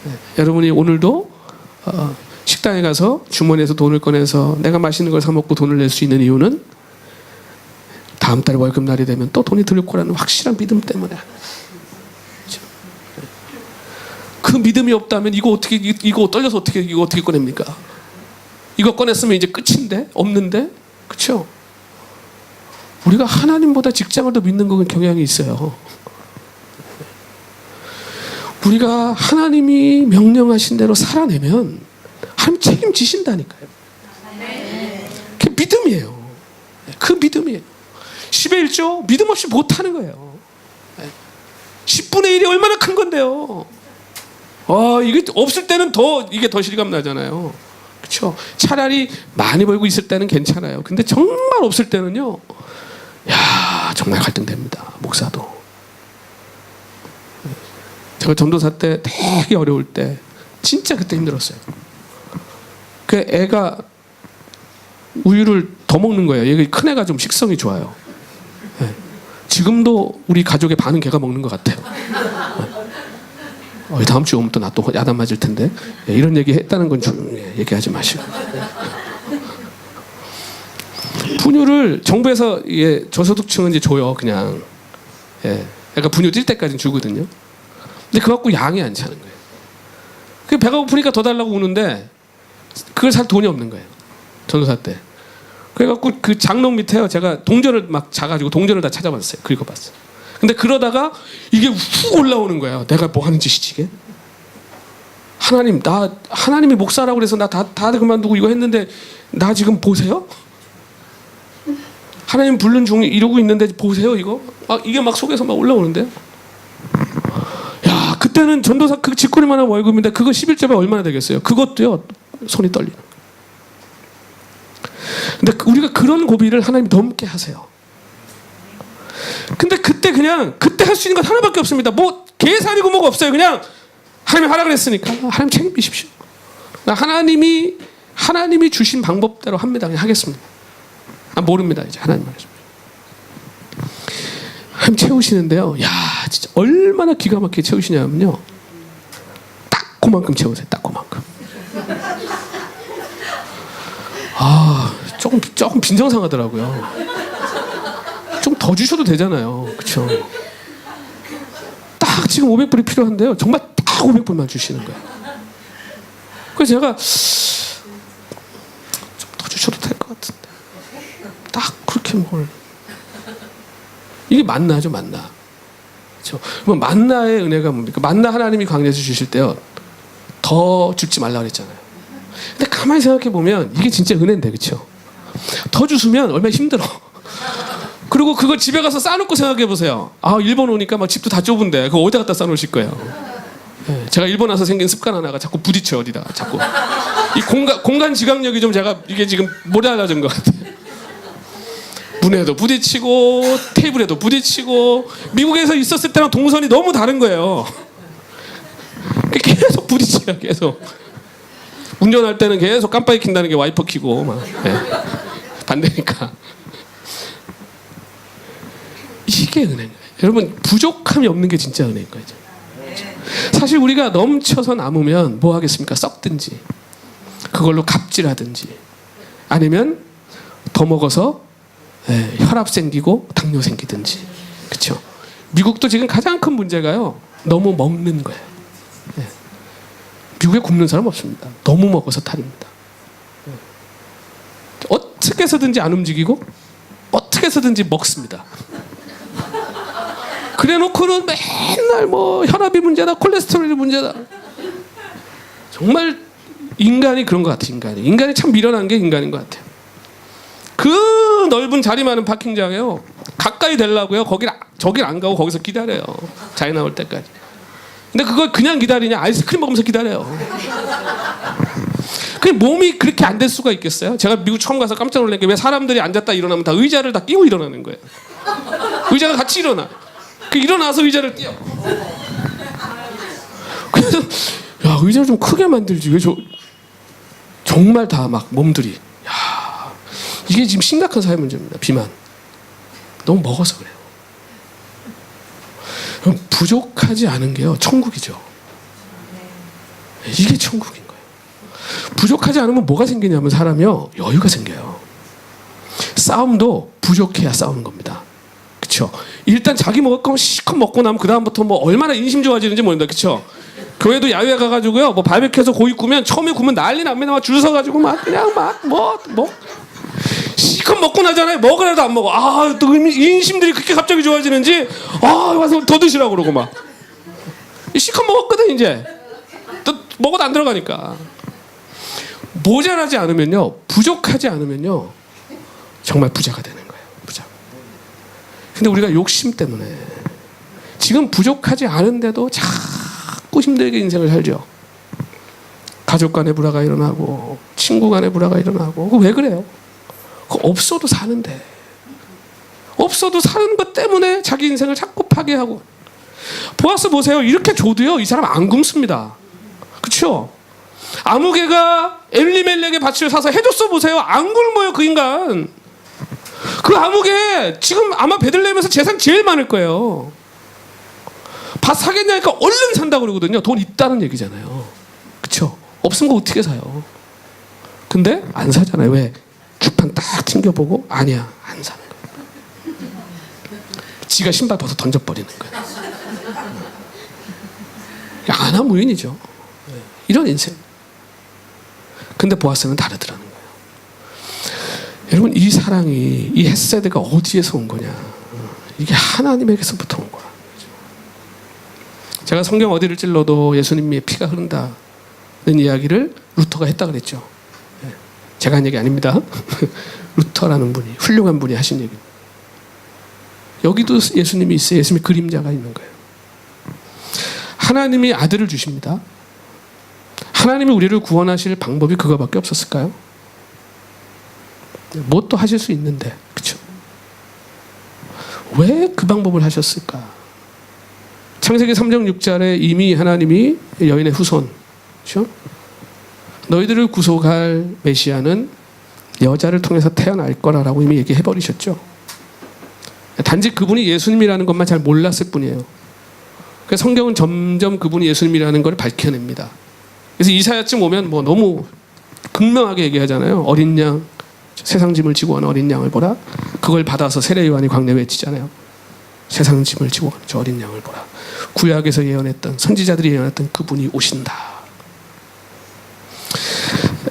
예. 여러분이 오늘도 식당에 가서 주머니에서 돈을 꺼내서 내가 맛있는 걸 사 먹고 돈을 낼 수 있는 이유는 다음 달 월급날이 되면 또 돈이 들을 거라는 확실한 믿음 때문에 하는 거예요. 그 믿음이 없다면 이거 떨려서 이거 어떻게 꺼냅니까? 이거 꺼냈으면 이제 끝인데 없는데 그렇죠? 우리가 하나님보다 직장을 더 믿는 건 경향이 있어요. 우리가 하나님이 명령하신 대로 살아내면 하나님 책임지신다니까요. 그게 믿음이에요. 그 믿음이에요. 10의 1조 믿음 없이 못하는 거예요. 10분의 1이 얼마나 큰 건데요. 이게 없을 때는 이게 더 실감 나잖아요. 그렇죠? 차라리 많이 벌고 있을 때는 괜찮아요. 근데 정말 없을 때는요. 정말 갈등됩니다. 목사도. 제가 전도사 때 되게 어려울 때 진짜 그때 힘들었어요. 그 애가 우유를 더 먹는 거예요. 얘가 큰 애가 좀 식성이 좋아요. 네. 지금도 우리 가족의 반은 걔가 먹는 것 같아요. 다음 주 오면 또 나 또 야단 맞을 텐데 이런 얘기 했다는 건 얘기하지 마시고. 분유를 정부에서 저소득층은 이제 줘요. 그냥 그러니까 분유 뛸 때까지는 주거든요. 근데 그거 갖고 양이 안 차는 거예요. 그 배가 고프니까 더 달라고 우는데 그걸 살 돈이 없는 거예요. 전도사 때. 그래갖고 그 장롱 밑에요. 제가 동전을 막 자가지고 동전을 다 찾아봤어요. 긁어봤어요. 근데 그러다가 이게 훅 올라오는 거예요. 내가 뭐 하는 짓이지 이게? 하나님이 목사라고 그래서 나 다 그만두고 이거 했는데 나 지금 보세요? 하나님 부른 중에 이러고 있는데 보세요 이거? 이게 막 속에서 막 올라오는데요. 야 그때는 전도사 그 직거리만한 월급인데 그거 11조에 얼마나 되겠어요? 그것도요 손이 떨리는. 근데 우리가 그런 고비를 하나님이 넘게 하세요. 근데 그때 할 수 있는 건 하나밖에 없습니다. 뭐 계산이고 뭐가 없어요. 그냥 하나님이 하라 그랬으니까 하나님 책임지십시오. 하나님이 주신 방법대로 합니다. 그냥 하겠습니다. 모릅니다. 이제 하나님 말씀. 하나님 채우시는데요. 야 진짜 얼마나 기가 막히게 채우시냐면요. 딱 그만큼 채우세요. 딱 그만큼. 조금 빈정상하더라고요. 좀 더 주셔도 되잖아요. 그렇죠? 딱 지금 500불이 필요한데요. 정말 딱 500불만 주시는 거예요. 그래서 제가 좀 더 주셔도 될 것 같은데 딱 그렇게 뭘 이게 만나죠. 만나. 그렇죠? 그럼 만나의 은혜가 뭡니까? 만나 하나님이 광야에서 주실 때요. 더 줍지 말라 그랬잖아요. 근데 가만히 생각해 보면 이게 진짜 은혜인데 그렇죠? 더 주시면 얼마나 힘들어. 그리고 그걸 집에 가서 싸놓고 생각해 보세요. 일본 오니까 막 집도 다 좁은데 그거 어디다 갖다 싸놓으실 거예요? 제가 일본 와서 생긴 습관 하나가 자꾸 부딪혀 어디다 자꾸 이 공간 지각력이 좀 제가 이게 지금 모자라진 것 같아요. 문에도 부딪히고 테이블에도 부딪히고 미국에서 있었을 때랑 동선이 너무 다른 거예요. 계속 부딪혀요. 계속 운전할 때는 계속 깜빡이 킨다는 게 와이퍼 키고 막 반대니까. 이게 은혜인 거예요. 여러분 부족함이 없는 게 진짜 은혜인 거죠. 사실 우리가 넘쳐서 남으면 뭐 하겠습니까? 썩든지 그걸로 갑질하든지 아니면 더 먹어서 혈압 생기고 당뇨 생기든지. 그렇죠? 미국도 지금 가장 큰 문제가요. 너무 먹는 거예요. 미국에 굶는 사람 없습니다. 너무 먹어서 탈입니다. 어떻게 해서든지 안 움직이고 어떻게 해서든지 먹습니다. 그래놓고는 맨날 뭐 혈압이 문제다, 콜레스테롤이 문제다. 정말 인간이 그런 것 같아요. 인간이 참 미련한 게 인간인 것 같아요. 그 넓은 자리 많은 파킹장에요. 가까이 되려고요. 저길 안 가고 거기서 기다려요. 자리 나올 때까지. 근데 그걸 그냥 기다리냐? 아이스크림 먹으면서 기다려요. 그 몸이 그렇게 안 될 수가 있겠어요? 제가 미국 처음 가서 깜짝 놀란 게 왜 사람들이 앉았다 일어나면 다 의자를 다 끼고 일어나는 거예요. 의자가 같이 일어나. 일어나서 의자를 띄워. 그래서 야 의자를 좀 크게 만들지 왜 정말 다 막 몸들이 야 이게 지금 심각한 사회 문제입니다. 비만 너무 먹어서 그래요. 부족하지 않은 게요 천국이죠. 이게 천국인 거예요. 부족하지 않으면 뭐가 생기냐면 사람이요 여유가 생겨요. 싸움도 부족해야 싸우는 겁니다. 그렇죠? 일단 자기 먹을 거면 실컷 먹고 나면 그 다음부터 뭐 얼마나 인심 좋아지는지 모른다. 그렇죠? 교회도 야외 가가지고요 뭐 바베큐에서 고기 구면 처음에 구면 난리 납니다. 막 줄 서가지고 막 그냥 막 뭐 실컷 먹고 나잖아요. 먹으라도 안 먹어. 또 인심들이 그렇게 갑자기 좋아지는지 와서 더 드시라고 그러고 막 실컷 먹었거든. 이제 또 먹어도 안 들어가니까. 모자라지 않으면요 부족하지 않으면요 정말 부자가 되는 거예요. 부자. 근데 우리가 욕심 때문에 지금 부족하지 않은데도 자꾸 힘들게 인생을 살죠. 가족 간의 불화가 일어나고 친구 간의 불화가 일어나고. 그거 왜 그래요? 그거 없어도 사는데 없어도 사는 것 때문에 자기 인생을 자꾸 파괴하고 보아스 보세요. 이렇게 줘도요, 이 사람 안 굶습니다. 그렇죠? 아무개가 엘리멜렉의 밭을 사서 해줬어 보세요. 안 굶어요, 그 인간. 그 아무개 지금 아마 베들레헴에서 재산 제일 많을 거예요. 밭 사겠냐니까 얼른 산다고 그러거든요. 돈 있다는 얘기잖아요. 그렇죠? 없으면 거 어떻게 사요? 근데 안 사잖아요. 왜? 주판 딱 튕겨보고 아니야, 안 사는 거야. 지가 신발 벗어 던져버리는 거야. 아나무인이죠. 이런 인생. 근데 보아스는 다르더라는 거예요. 여러분, 이 사랑이, 이 헷세드가 어디에서 온 거냐? 이게 하나님에게서부터 온 거야. 제가 성경 어디를 찔러도 예수님의 피가 흐른다는 이야기를 루터가 했다 그랬죠. 제가 한 얘기 아닙니다. 루터라는 분이, 훌륭한 분이 하신 얘기입니다. 여기도 예수님이 있어요. 예수님의 그림자가 있는 거예요. 하나님이 아들을 주십니다. 하나님이 우리를 구원하실 방법이 그거밖에 없었을까요? 뭐 또 하실 수 있는데, 그렇죠? 왜 그 방법을 하셨을까? 창세기 3장 6절에 이미 하나님이 여인의 후손, 그렇죠? 너희들을 구속할 메시아는 여자를 통해서 태어날 거라라고 이미 얘기해 버리셨죠. 단지 그분이 예수님이라는 것만 잘 몰랐을 뿐이에요. 그래서 성경은 점점 그분이 예수님이라는 걸 밝혀냅니다. 그래서 이사야쯤 오면 뭐 너무 극명하게 얘기하잖아요. 어린 양, 세상 짐을 지고 온 어린 양을 보라. 그걸 받아서 세례 요한이 광내 외치잖아요. 세상 짐을 지고 온 저 어린 양을 보라. 구약에서 예언했던, 선지자들이 예언했던 그분이 오신다.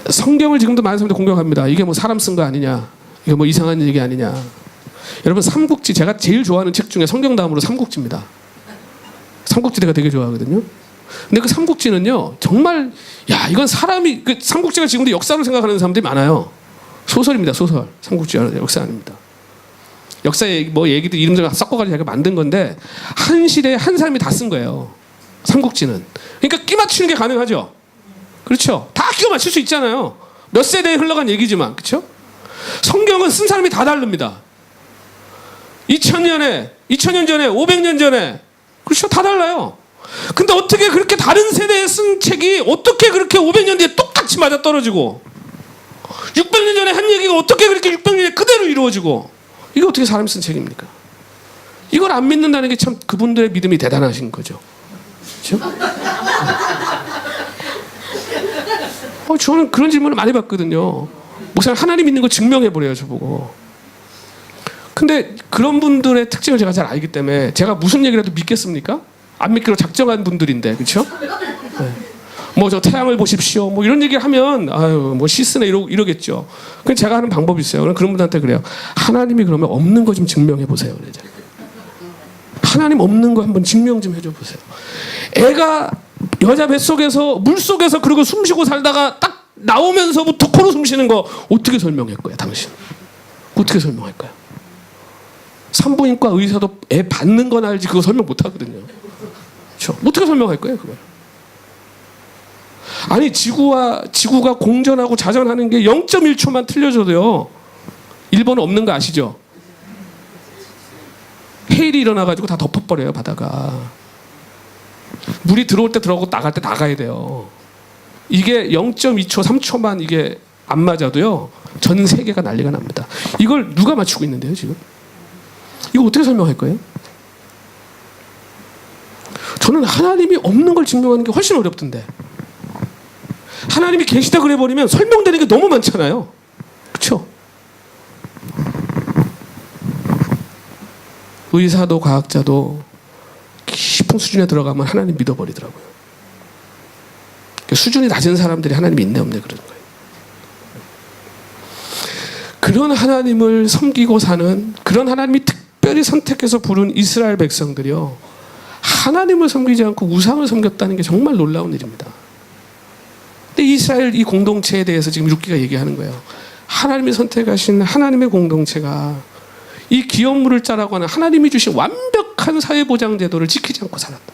성경을 지금도 많은 사람들이 공격합니다. 이게 뭐 사람 쓴 거 아니냐, 이게 뭐 이상한 얘기 아니냐. 여러분, 삼국지, 제가 제일 좋아하는 책 중에 성경 다음으로 삼국지입니다. 삼국지 내가 되게 좋아하거든요. 근데 그 삼국지는요, 정말, 야, 이건 사람이, 그 삼국지가 지금도 역사로 생각하는 사람들이 많아요. 소설입니다, 소설. 삼국지가 역사 아닙니다. 역사에 뭐 얘기들 이름들 섞어가지고 자기가 만든 건데, 한 시대에 한 사람이 다 쓴 거예요. 삼국지는. 그러니까 끼 맞추는 게 가능하죠. 그렇죠? 다 끼워 맞출 수 있잖아요. 몇 세대에 흘러간 얘기지만, 그렇죠? 성경은 쓴 사람이 다 다릅니다. 2000년 전에, 500년 전에, 그렇죠? 다 달라요. 근데 어떻게 그렇게 다른 세대에 쓴 책이 어떻게 그렇게 500년 뒤에 똑같이 맞아 떨어지고, 600년 전에 한 얘기가 어떻게 그렇게 600년 뒤에 그대로 이루어지고, 이게 어떻게 사람이 쓴 책입니까? 이걸 안 믿는다는 게 참 그분들의 믿음이 대단하신 거죠. 그렇죠? 저는 그런 질문을 많이 받거든요. 목사님, 하나님 있는 거 증명해보래요, 저보고. 근데 그런 분들의 특징을 제가 잘 알기 때문에 제가 무슨 얘기라도 믿겠습니까? 안 믿기로 작정한 분들인데, 그렇죠? 네. 뭐 저 태양을 보십시오, 뭐 이런 얘기를 하면 아유 뭐 시스네 이러겠죠. 그래서 제가 하는 방법이 있어요. 그런 분들한테 그래요. 하나님이 그러면 없는 거 좀 증명해 보세요. 그러죠. 하나님 없는 거 한번 증명 좀 해줘 보세요. 애가 여자 뱃속에서 물속에서 그리고 숨쉬고 살다가 딱 나오면서부터 코로 숨쉬는 거 어떻게 설명할 거야, 당신? 어떻게 설명할 거야? 산부인과 의사도 애 받는 건 알지 그거 설명 못 하거든요. 그렇죠? 어떻게 설명할 거예요, 그걸? 아니, 지구가 공전하고 자전하는 게 0.1초만 틀려져도요, 일본은 없는 거 아시죠? 해일이 일어나가지고 다 덮어버려요, 바다가. 물이 들어올 때 들어가고 나갈 때 나가야 돼요. 이게 0.2초, 3초만 이게 안 맞아도요, 전 세계가 난리가 납니다. 이걸 누가 맞추고 있는데요, 지금? 이거 어떻게 설명할 거예요? 저는 하나님이 없는 걸 증명하는 게 훨씬 어렵던데. 하나님이 계시다 그래버리면 설명되는 게 너무 많잖아요. 그렇죠? 의사도 과학자도 깊은 수준에 들어가면 하나님 믿어버리더라고요. 수준이 낮은 사람들이 하나님이 있네 없네 그러는 거예요. 그런 하나님을 섬기고 사는, 그런 하나님이 특별히 선택해서 부른 이스라엘 백성들이요, 하나님을 섬기지 않고 우상을 섬겼다는 게 정말 놀라운 일입니다. 근데 이스라엘 이 공동체에 대해서 지금 룻기가 얘기하는 거예요. 하나님이 선택하신 하나님의 공동체가 이 기업물을 짜라고 하는 하나님이 주신 완벽한 사회보장 제도를 지키지 않고 살았다.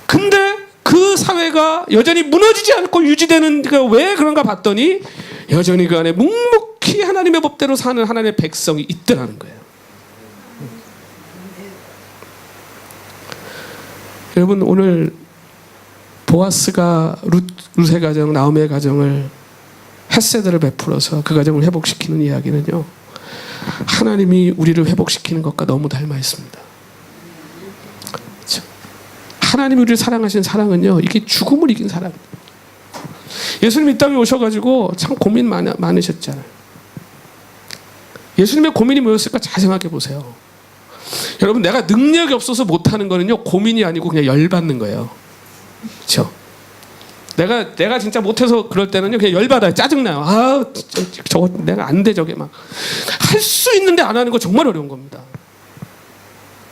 근데 그 사회가 여전히 무너지지 않고 유지되는 게 왜 그런가 봤더니 여전히 그 안에 묵묵히 하나님의 법대로 사는 하나님의 백성이 있더라는 거예요. 여러분 오늘 보아스가 룻의 가정, 나오미의 가정을 헤세드를 베풀어서 그 가정을 회복시키는 이야기는요, 하나님이 우리를 회복시키는 것과 너무 닮아 있습니다. 그렇죠? 하나님이 우리를 사랑하신 사랑은요, 이게 죽음을 이긴 사랑입니다. 예수님 이 땅에 오셔가지고 참 고민 많으셨잖아요. 예수님의 고민이 뭐였을까 잘 생각해 보세요. 여러분, 내가 능력이 없어서 못하는 거는요, 고민이 아니고 그냥 열받는 거예요. 그렇죠? 내가 진짜 못해서 그럴 때는요, 그냥 열받아요. 짜증나요. 아, 저거 내가 안 돼, 저게 막. 할 수 있는데 안 하는 거 정말 어려운 겁니다.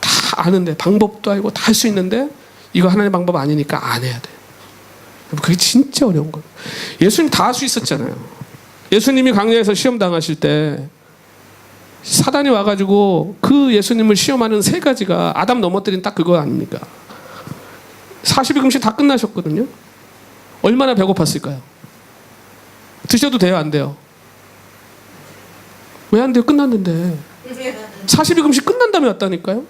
다 아는데, 방법도 알고 다 할 수 있는데, 이거 하나님의 방법 아니니까 안 해야 돼. 그게 진짜 어려운 거예요. 예수님 다 할 수 있었잖아요. 예수님이 광야에서 시험 당하실 때, 사단이 와가지고 그 예수님을 시험하는 세 가지가 아담 넘어뜨린 딱 그거 아닙니까? 40일 금식 다 끝나셨거든요. 얼마나 배고팠을까요? 드셔도 돼요, 안 돼요? 왜 안 돼요? 끝났는데. 40일 금식 끝난 다음에 왔다니까요.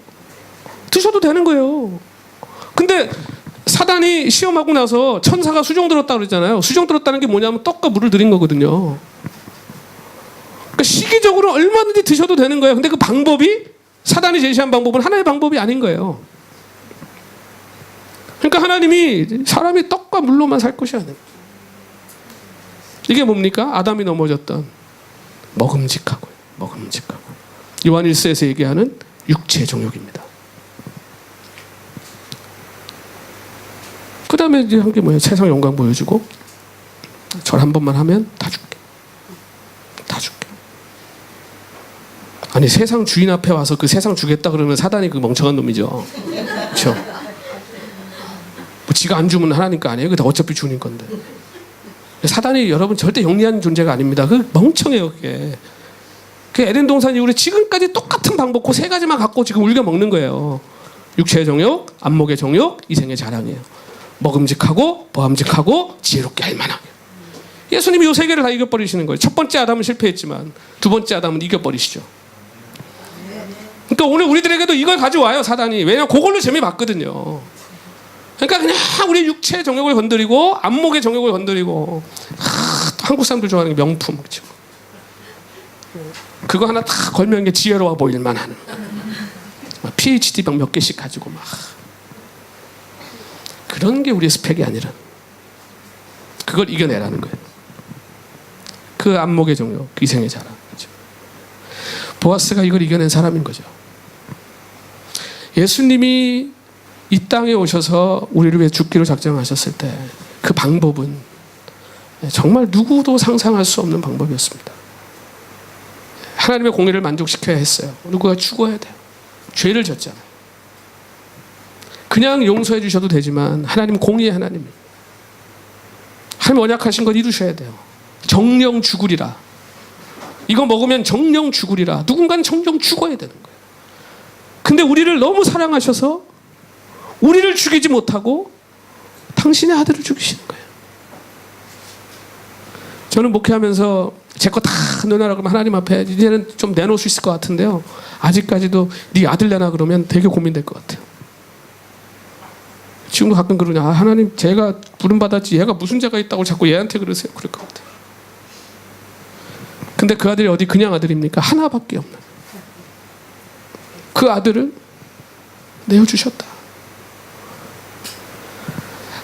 드셔도 되는 거예요. 근데 사단이 시험하고 나서 천사가 수종 들었다 그러잖아요. 수종 들었다는 게 뭐냐면 떡과 물을 드린 거거든요. 그러니까 시기적으로 얼마든지 드셔도 되는 거예요. 근데 그 방법이 사단이 제시한 방법은 하나의 방법이 아닌 거예요. 그러니까 하나님이 사람이 떡과 물로만 살 것이 아니에요. 이게 뭡니까? 아담이 넘어졌던 먹음직하고 요한 1서에서 얘기하는 육체의 정욕입니다. 그 다음에 이제 한 게 뭐예요? 세상 영광 보여주고 절 한 번만 하면 다 줄게. 아니, 세상 주인 앞에 와서 그 세상 주겠다 그러면 사단이 그 멍청한 놈이죠. 그렇죠? 뭐 지가 안 주면 하나님 거 아니에요? 그다 어차피 주님 건데. 사단이 여러분 절대 영리한 존재가 아닙니다. 그 멍청해요, 그게. 그 에덴 동산 이후로 지금까지 똑같은 방법 그 세 가지만 갖고 지금 울겨 먹는 거예요. 육체의 정욕, 안목의 정욕, 이생의 자랑이에요. 먹음직하고 보암직하고 지혜롭게 할 만하게. 예수님이 이 세 개를 다 이겨버리시는 거예요. 첫 번째 아담은 실패했지만 두 번째 아담은 이겨버리시죠. 그러니까 오늘 우리들에게도 이걸 가져와요, 사단이. 왜냐면 그걸로 재미 봤거든요. 그러니까 그냥 우리 육체의 정욕을 건드리고 안목의 정욕을 건드리고, 한국 사람들 좋아하는 게 명품, 그렇죠? 그거 하나 다 걸면 게 지혜로워 보일만 하는, PhD 병 몇 개씩 가지고 막 그런 게 우리의 스펙이 아니라 그걸 이겨내라는 거예요. 그 안목의 정욕, 그 이생의 자랑. 그렇죠? 보아스가 이걸 이겨낸 사람인 거죠. 예수님이 이 땅에 오셔서 우리를 위해 죽기로 작정하셨을 때 그 방법은 정말 누구도 상상할 수 없는 방법이었습니다. 하나님의 공의를 만족시켜야 했어요. 누구가 죽어야 돼요. 죄를 졌잖아요. 그냥 용서해 주셔도 되지만 하나님 공의의 하나님, 하나님 언약하신 걸 이루셔야 돼요. 정령 죽으리라. 이거 먹으면 정령 죽으리라. 누군가는 정령 죽어야 되는 거예요. 근데 우리를 너무 사랑하셔서 우리를 죽이지 못하고 당신의 아들을 죽이시는 거예요. 저는 목회하면서 제 거 다 내놔라 그러면 하나님 앞에 이제는 좀 내놓을 수 있을 것 같은데요, 아직까지도 네 아들 내놔 그러면 되게 고민될 것 같아요. 지금도 가끔 그러냐, 하나님 제가 부름받았지 얘가 무슨 죄가 있다고 자꾸 얘한테 그러세요. 그럴 것 같아요. 근데 그 아들이 어디 그냥 아들입니까? 하나밖에 없는 그 아들을 내어주셨다.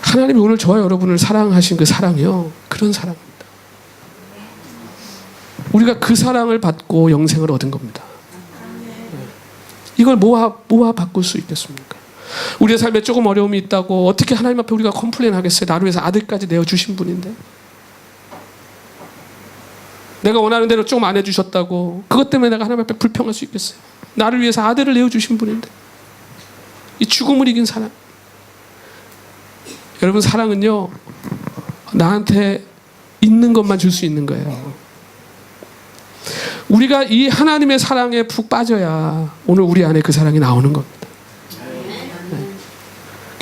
하나님이 오늘 저와 여러분을 사랑하신 그 사랑이요, 그런 사랑입니다. 우리가 그 사랑을 받고 영생을 얻은 겁니다. 이걸 뭐와 바꿀 수 있겠습니까? 우리의 삶에 조금 어려움이 있다고 어떻게 하나님 앞에 우리가 컴플레인 하겠어요? 나를 위해서 아들까지 내어주신 분인데, 내가 원하는 대로 좀 안 해주셨다고 그것 때문에 내가 하나님 앞에 불평할 수 있겠어요? 나를 위해서 아들을 내어주신 분인데, 이 죽음을 이긴 사랑. 여러분, 사랑은요 나한테 있는 것만 줄 수 있는 거예요. 우리가 이 하나님의 사랑에 푹 빠져야 오늘 우리 안에 그 사랑이 나오는 겁니다.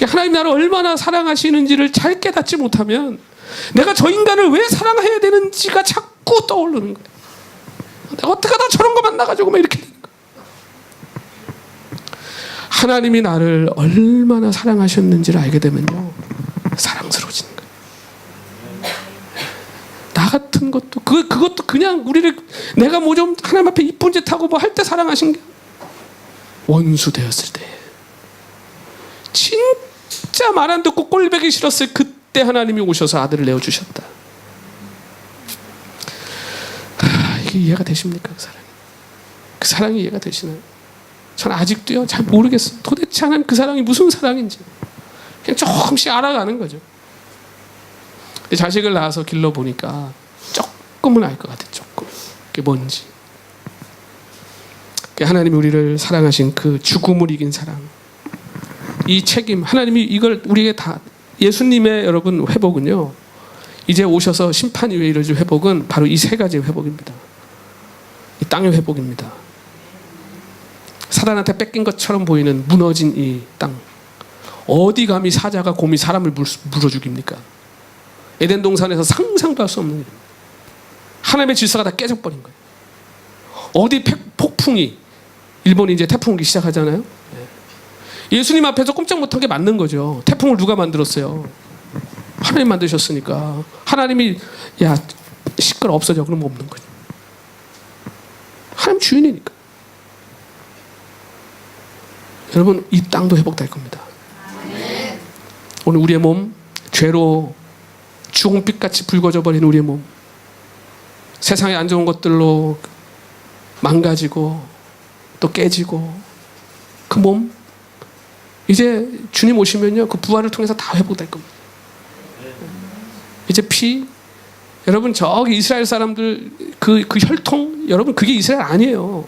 하나님 나를 얼마나 사랑하시는지를 잘 깨닫지 못하면 내가 저 인간을 왜 사랑해야 되는지가 자꾸 떠오르는 거예요. 내가 어떻게 다 저런 거 만나가지고 막 이렇게 되는 거예요. 하나님이 나를 얼마나 사랑하셨는지를 알게 되면요, 사랑스러워지는 거예요. 나 같은 것도 그것도 그냥 우리를 내가 뭐 좀 하나님 앞에 이쁜 짓 하고 뭐 할 때 사랑하신 게 원수 되었을 때, 진짜 말 안 듣고 꼴배기 싫었을 그때 하나님이 오셔서 아들을 내어주셨다. 이게 이해가 되십니까? 그 사랑이 이해가 되시나요? 저는 아직도요 잘 모르겠어요. 도대체 하나님 그 사랑이 무슨 사랑인지 그냥 조금씩 알아가는 거죠. 자식을 낳아서 길러보니까 조금은 알 것 같아요. 조금. 그게 뭔지. 하나님이 우리를 사랑하신 그 죽음을 이긴 사랑, 이 책임, 하나님이 이걸 우리에게 다, 예수님의 여러분 회복은요, 이제 오셔서 심판 이후에 이루어질 회복은 바로 이 세 가지의 회복입니다. 이 땅의 회복입니다. 사단한테 뺏긴 것처럼 보이는 무너진 이 땅, 어디 감히 사자가 곰이 사람을 물어 죽입니까? 에덴 동산에서 상상도 할 수 없는 일입니다. 하나님의 질서가 다 깨져버린 거예요. 어디 폭풍이, 일본이 이제 태풍 오기 시작하잖아요. 예수님 앞에서 꼼짝 못한 게 맞는 거죠. 태풍을 누가 만들었어요? 하나님 만드셨으니까. 하나님이 야 시끄러 없어져 그러면 없는 거죠. 하나님 주인이니까. 여러분, 이 땅도 회복될 겁니다. 오늘 우리의 몸, 죄로 주홍빛같이 붉어져 버린 우리의 몸, 세상에 안 좋은 것들로 망가지고 또 깨지고 그 몸, 이제 주님 오시면요 그 부활을 통해서 다 회복될 겁니다. 이제 피, 여러분 저기 이스라엘 사람들 그 혈통, 여러분 그게 이스라엘 아니에요.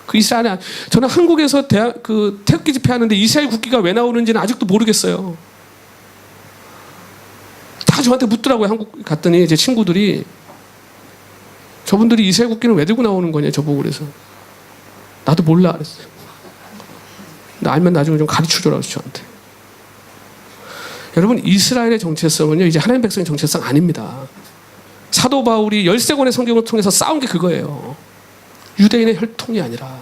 그 이스라엘 아니. 저는 한국에서 태극기 집회하는데 이스라엘 국기가 왜 나오는지는 아직도 모르겠어요. 다 저한테 묻더라고요. 한국 갔더니 제 친구들이, 저분들이 이스라엘 국기는 왜 들고 나오는 거냐 저보고. 그래서 나도 몰라 그랬어요. 나 알면 나중에 좀 가르쳐줘라 그랬어 저한테. 여러분, 이스라엘의 정체성은요 이제 하나님 백성의 정체성 아닙니다. 사도 바울이 13권의 성경을 통해서 싸운 게 그거예요. 유대인의 혈통이 아니라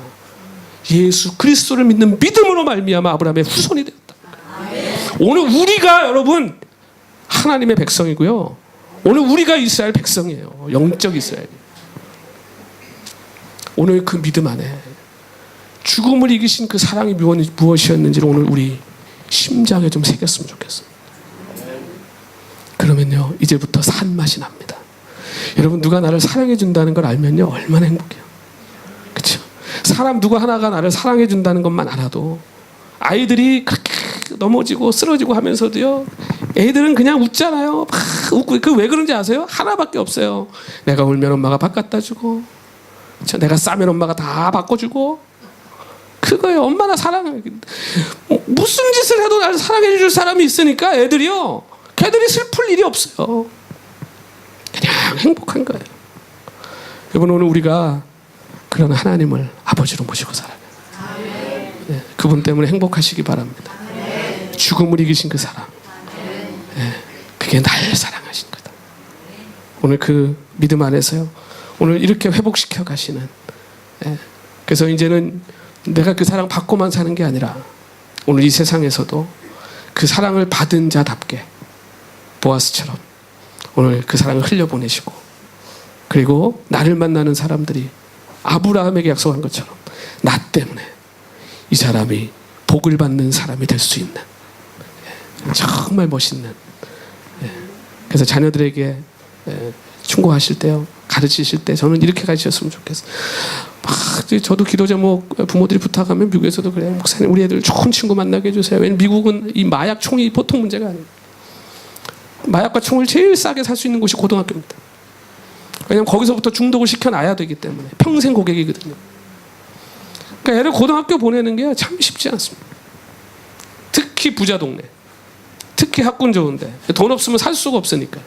예수 그리스도를 믿는 믿음으로 말미암아 아브라함의 후손이 되었다. 오늘 우리가 여러분 하나님의 백성이고요, 오늘 우리가 이스라엘 백성이에요. 영적 이스라엘. 오늘 그 믿음 안에 죽음을 이기신 그 사랑이 무엇이었는지를 오늘 우리 심장에 좀 새겼으면 좋겠어요. 그러면요 이제부터 산 맛이 납니다. 여러분, 누가 나를 사랑해 준다는 걸 알면요 얼마나 행복해요. 그렇죠? 사람 누구 하나가 나를 사랑해 준다는 것만 알아도, 아이들이 그렇게 넘어지고 쓰러지고 하면서도요 애들은 그냥 웃잖아요. 막 웃고. 그 왜 그런지 아세요? 하나밖에 없어요. 내가 울면 엄마가 밥 갖다 주고, 내가 싸면 엄마가 다 바꿔주고, 그거예요. 엄마나 사랑해. 무슨 짓을 해도 나를 사랑해 줄 사람이 있으니까 애들이요, 걔들이 슬플 일이 없어요. 그냥 행복한 거예요. 여러분, 오늘 우리가 그런 하나님을 아버지로 모시고 살아요. 네, 그분 때문에 행복하시기 바랍니다. 죽음을 이기신 그 사랑, 네, 그게 날 사랑하신 거다. 오늘 그 믿음 안에서요 오늘 이렇게 회복시켜 가시는, 네, 그래서 이제는 내가 그 사랑 받고만 사는 게 아니라 오늘 이 세상에서도 그 사랑을 받은 자답게 보아스처럼 오늘 그 사랑을 흘려보내시고, 그리고 나를 만나는 사람들이 아브라함에게 약속한 것처럼 나 때문에 이 사람이 복을 받는 사람이 될 수 있는, 정말 멋있는. 그래서 자녀들에게 충고하실 때요, 가르치실 때 저는 이렇게 가르치셨으면 좋겠어요. 저도 기도 제목 부모들이 부탁하면 미국에서도 그래요. 목사님, 우리 애들 좋은 친구 만나게 해주세요. 왜냐면 미국은 이 마약 총이 보통 문제가 아니에요. 마약과 총을 제일 싸게 살 수 있는 곳이 고등학교입니다. 왜냐면 거기서부터 중독을 시켜놔야 되기 때문에 평생 고객이거든요. 그러니까 애를 고등학교 보내는 게 참 쉽지 않습니다. 특히 부자 동네, 특히 학군 좋은데 돈 없으면 살 수가 없으니까.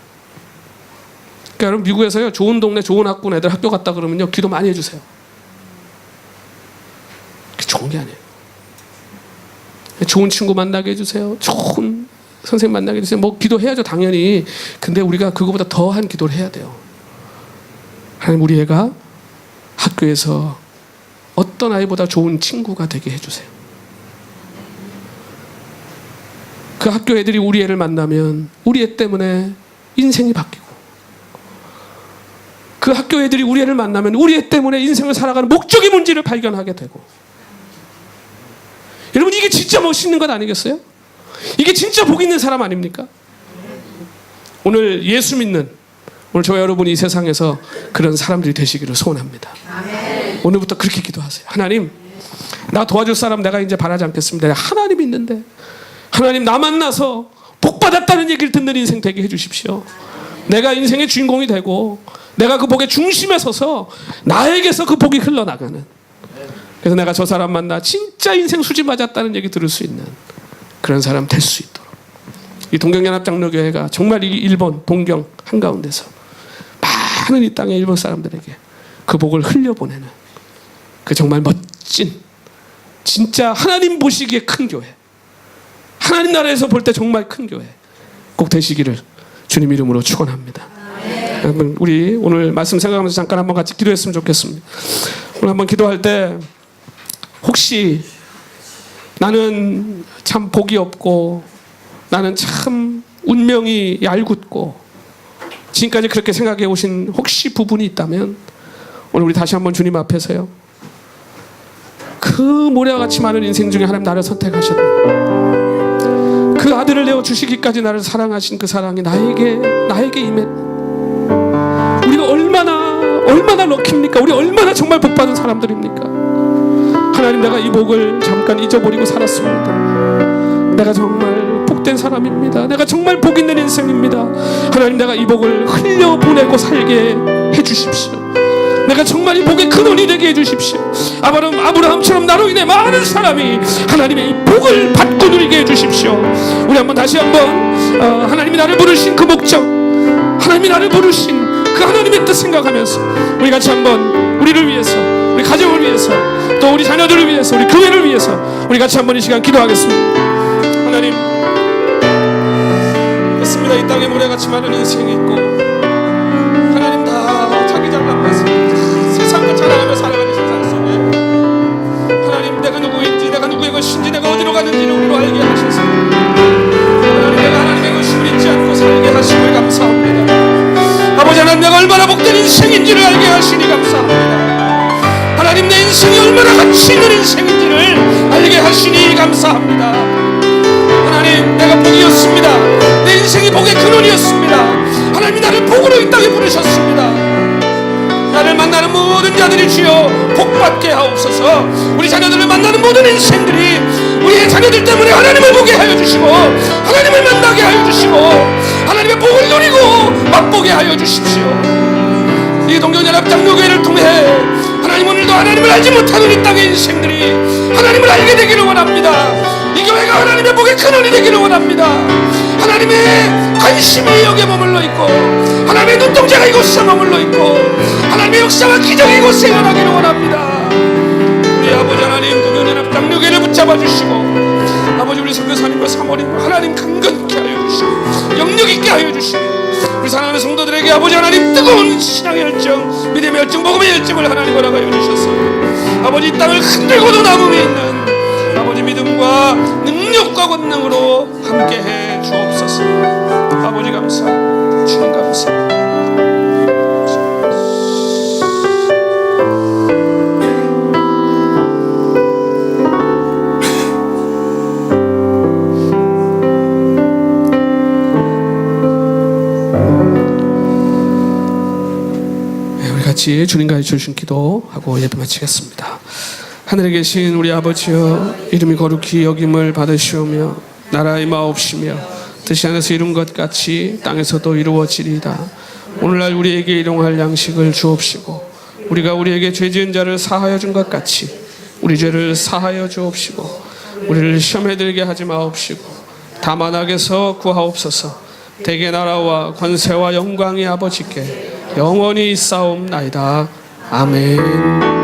그러니까 여러분, 미국에서요 좋은 동네 좋은 학군 애들 학교 갔다 그러면요 기도 많이 해주세요. 그게 좋은 게 아니에요. 좋은 친구 만나게 해주세요. 좋은 선생님 만나게 해주세요. 뭐 기도해야죠 당연히. 근데 우리가 그거보다 더한 기도를 해야 돼요. 하나님, 우리 애가 학교에서 어떤 아이보다 좋은 친구가 되게 해주세요. 그 학교 애들이 우리 애를 만나면 우리 애 때문에 인생이 바뀌고, 그 학교 애들이 우리 애를 만나면 우리 애 때문에 인생을 살아가는 목적의 문제를 발견하게 되고. 여러분, 이게 진짜 멋있는 것 아니겠어요? 이게 진짜 복 있는 사람 아닙니까? 오늘 예수 믿는 오늘 저와 여러분이 이 세상에서 그런 사람들이 되시기를 소원합니다. 오늘부터 그렇게 기도하세요. 하나님, 나 도와줄 사람 내가 이제 바라지 않겠습니다. 내가 하나님 있는데, 하나님 나 만나서 복 받았다는 얘기를 듣는 인생 되게 해주십시오. 내가 인생의 주인공이 되고 내가 그 복의 중심에 서서 나에게서 그 복이 흘러나가는, 그래서 내가 저 사람 만나 진짜 인생 수지 맞았다는 얘기 들을 수 있는 그런 사람 될 수 있도록, 이 동경연합장로교회가 정말 이 일본 동경 한가운데서 많은 이 땅의 일본 사람들에게 그 복을 흘려보내는 그 정말 멋진, 진짜 하나님 보시기에 큰 교회, 하나님 나라에서 볼 때 정말 큰 교회 꼭 되시기를 주님 이름으로 축원합니다. 여러분, 우리 오늘 말씀 생각하면서 잠깐 한번 같이 기도했으면 좋겠습니다. 오늘 한번 기도할 때 혹시 나는 참 복이 없고 나는 참 운명이 얄궂고 지금까지 그렇게 생각해 오신 혹시 부분이 있다면 오늘 우리 다시 한번 주님 앞에서요, 그 모래와 같이 많은 인생 중에 하나님 나를 선택하셨다, 그 아들을 내어 주시기까지 나를 사랑하신 그 사랑이 나에게 임했. 우리가 얼마나 럭키입니까? 우리 얼마나 정말 복받은 사람들입니까? 하나님, 내가 이 복을 잠깐 잊어버리고 살았습니다. 내가 정말 복된 사람입니다. 내가 정말 복 있는 인생입니다. 하나님, 내가 이 복을 흘려보내고 살게 해주십시오. 내가 정말 이 복의 근원이 되게 해주십시오. 아브라함처럼 나로 인해 많은 사람이 하나님의 이 복을 받고 누리게 해주십시오. 우리 한번 다시 한번 하나님이 나를 부르신 그 목적, 하나님이 나를 부르신 그 하나님의 뜻 생각하면서 우리 같이 한번 우리를 위해서, 우리 가정을 위해서, 또 우리 자녀들을 위해서, 우리 교회를 위해서 우리 같이 한번 이 시간 기도하겠습니다. 하나님, 맞습니다. 이 땅에 모래같이 많은 인생이 있고 하나님 다 자기 잘난 맛을 세상과 자랑하며 살아가는 세상 속에 하나님, 내가 누구인지, 내가 누구의 것인지, 내가 어디로 가는지를 우리로 알게 하셔서 하나님, 내가 하나님의 것임을 잊지 않고 살게 하심을 감사합니다. 아버지 하나님, 내가 얼마나 복된 인생인지를 알게 하시니 감사합니다. 하나님, 내 인생이 얼마나 가치 있는 인생인지를 알게 하시니 감사합니다. 하나님, 내가 복이었습니다. 내 인생이 복의 근원이었습니다. 하나님이 나를 복으로 이 땅에 부르셨습니다. 나를 만나는 모든 자들이 주여 복받게 하옵소서. 우리 자녀들을 만나는 모든 인생들이 우리의 자녀들 때문에 하나님을 보게 하여 주시고 하나님을 만나게 하여 주시고 하나님의 복을 누리고 맛보게 하여 주십시오. 이 동경연합장로교회를 통해 하나님, 오늘도 하나님을 알지 못하는 이 땅의 인생들이 하나님을 알게 되기를 원합니다. 이 교회가 하나님의 복의 근원이 되기를 원합니다. 하나님의 관심이 여기에 머물러 있고 하나님의 눈동자가 이곳에 머물러 있고 하나님의 역사와 기적이 이곳에 일어나기를 원합니다. 우리 아버지 하나님, 동경연합장로교회를 붙잡아 주시고 아버지, 우리 선교사님과 사모님과 하나님 강건케 하여 주시고 영력 있게 하여 주시고 우리 사랑하는 성도들에게 아버지 하나님 뜨거운 신앙의 열정, 믿음의 열정, 복음의 열정을 하나님 허락하여 주셔서 아버지, 이 땅을 흔들고도 남음이 있는 아버지 믿음과 능력과 권능으로 함께해 주옵소서. 아버지 감사합니다. 주님 감사합니다. 같이 주님과 주신 기도하고 예배 마치겠습니다. 하늘에 계신 우리 아버지여, 이름이 거룩히 여김을 받으시오며 나라의 마옵시며 뜻이 하늘에서 이룬 것 같이 땅에서도 이루어지리이다. 오늘날 우리에게 일용할 양식을 주옵시고 우리가 우리에게 죄 지은 자를 사하여 준 것 같이 우리 죄를 사하여 주옵시고 우리를 시험에 들게 하지 마옵시고 다만 악에서 구하옵소서. 대개 나라와 권세와 영광이 아버지께 영원히 있사옵나이다. 아멘.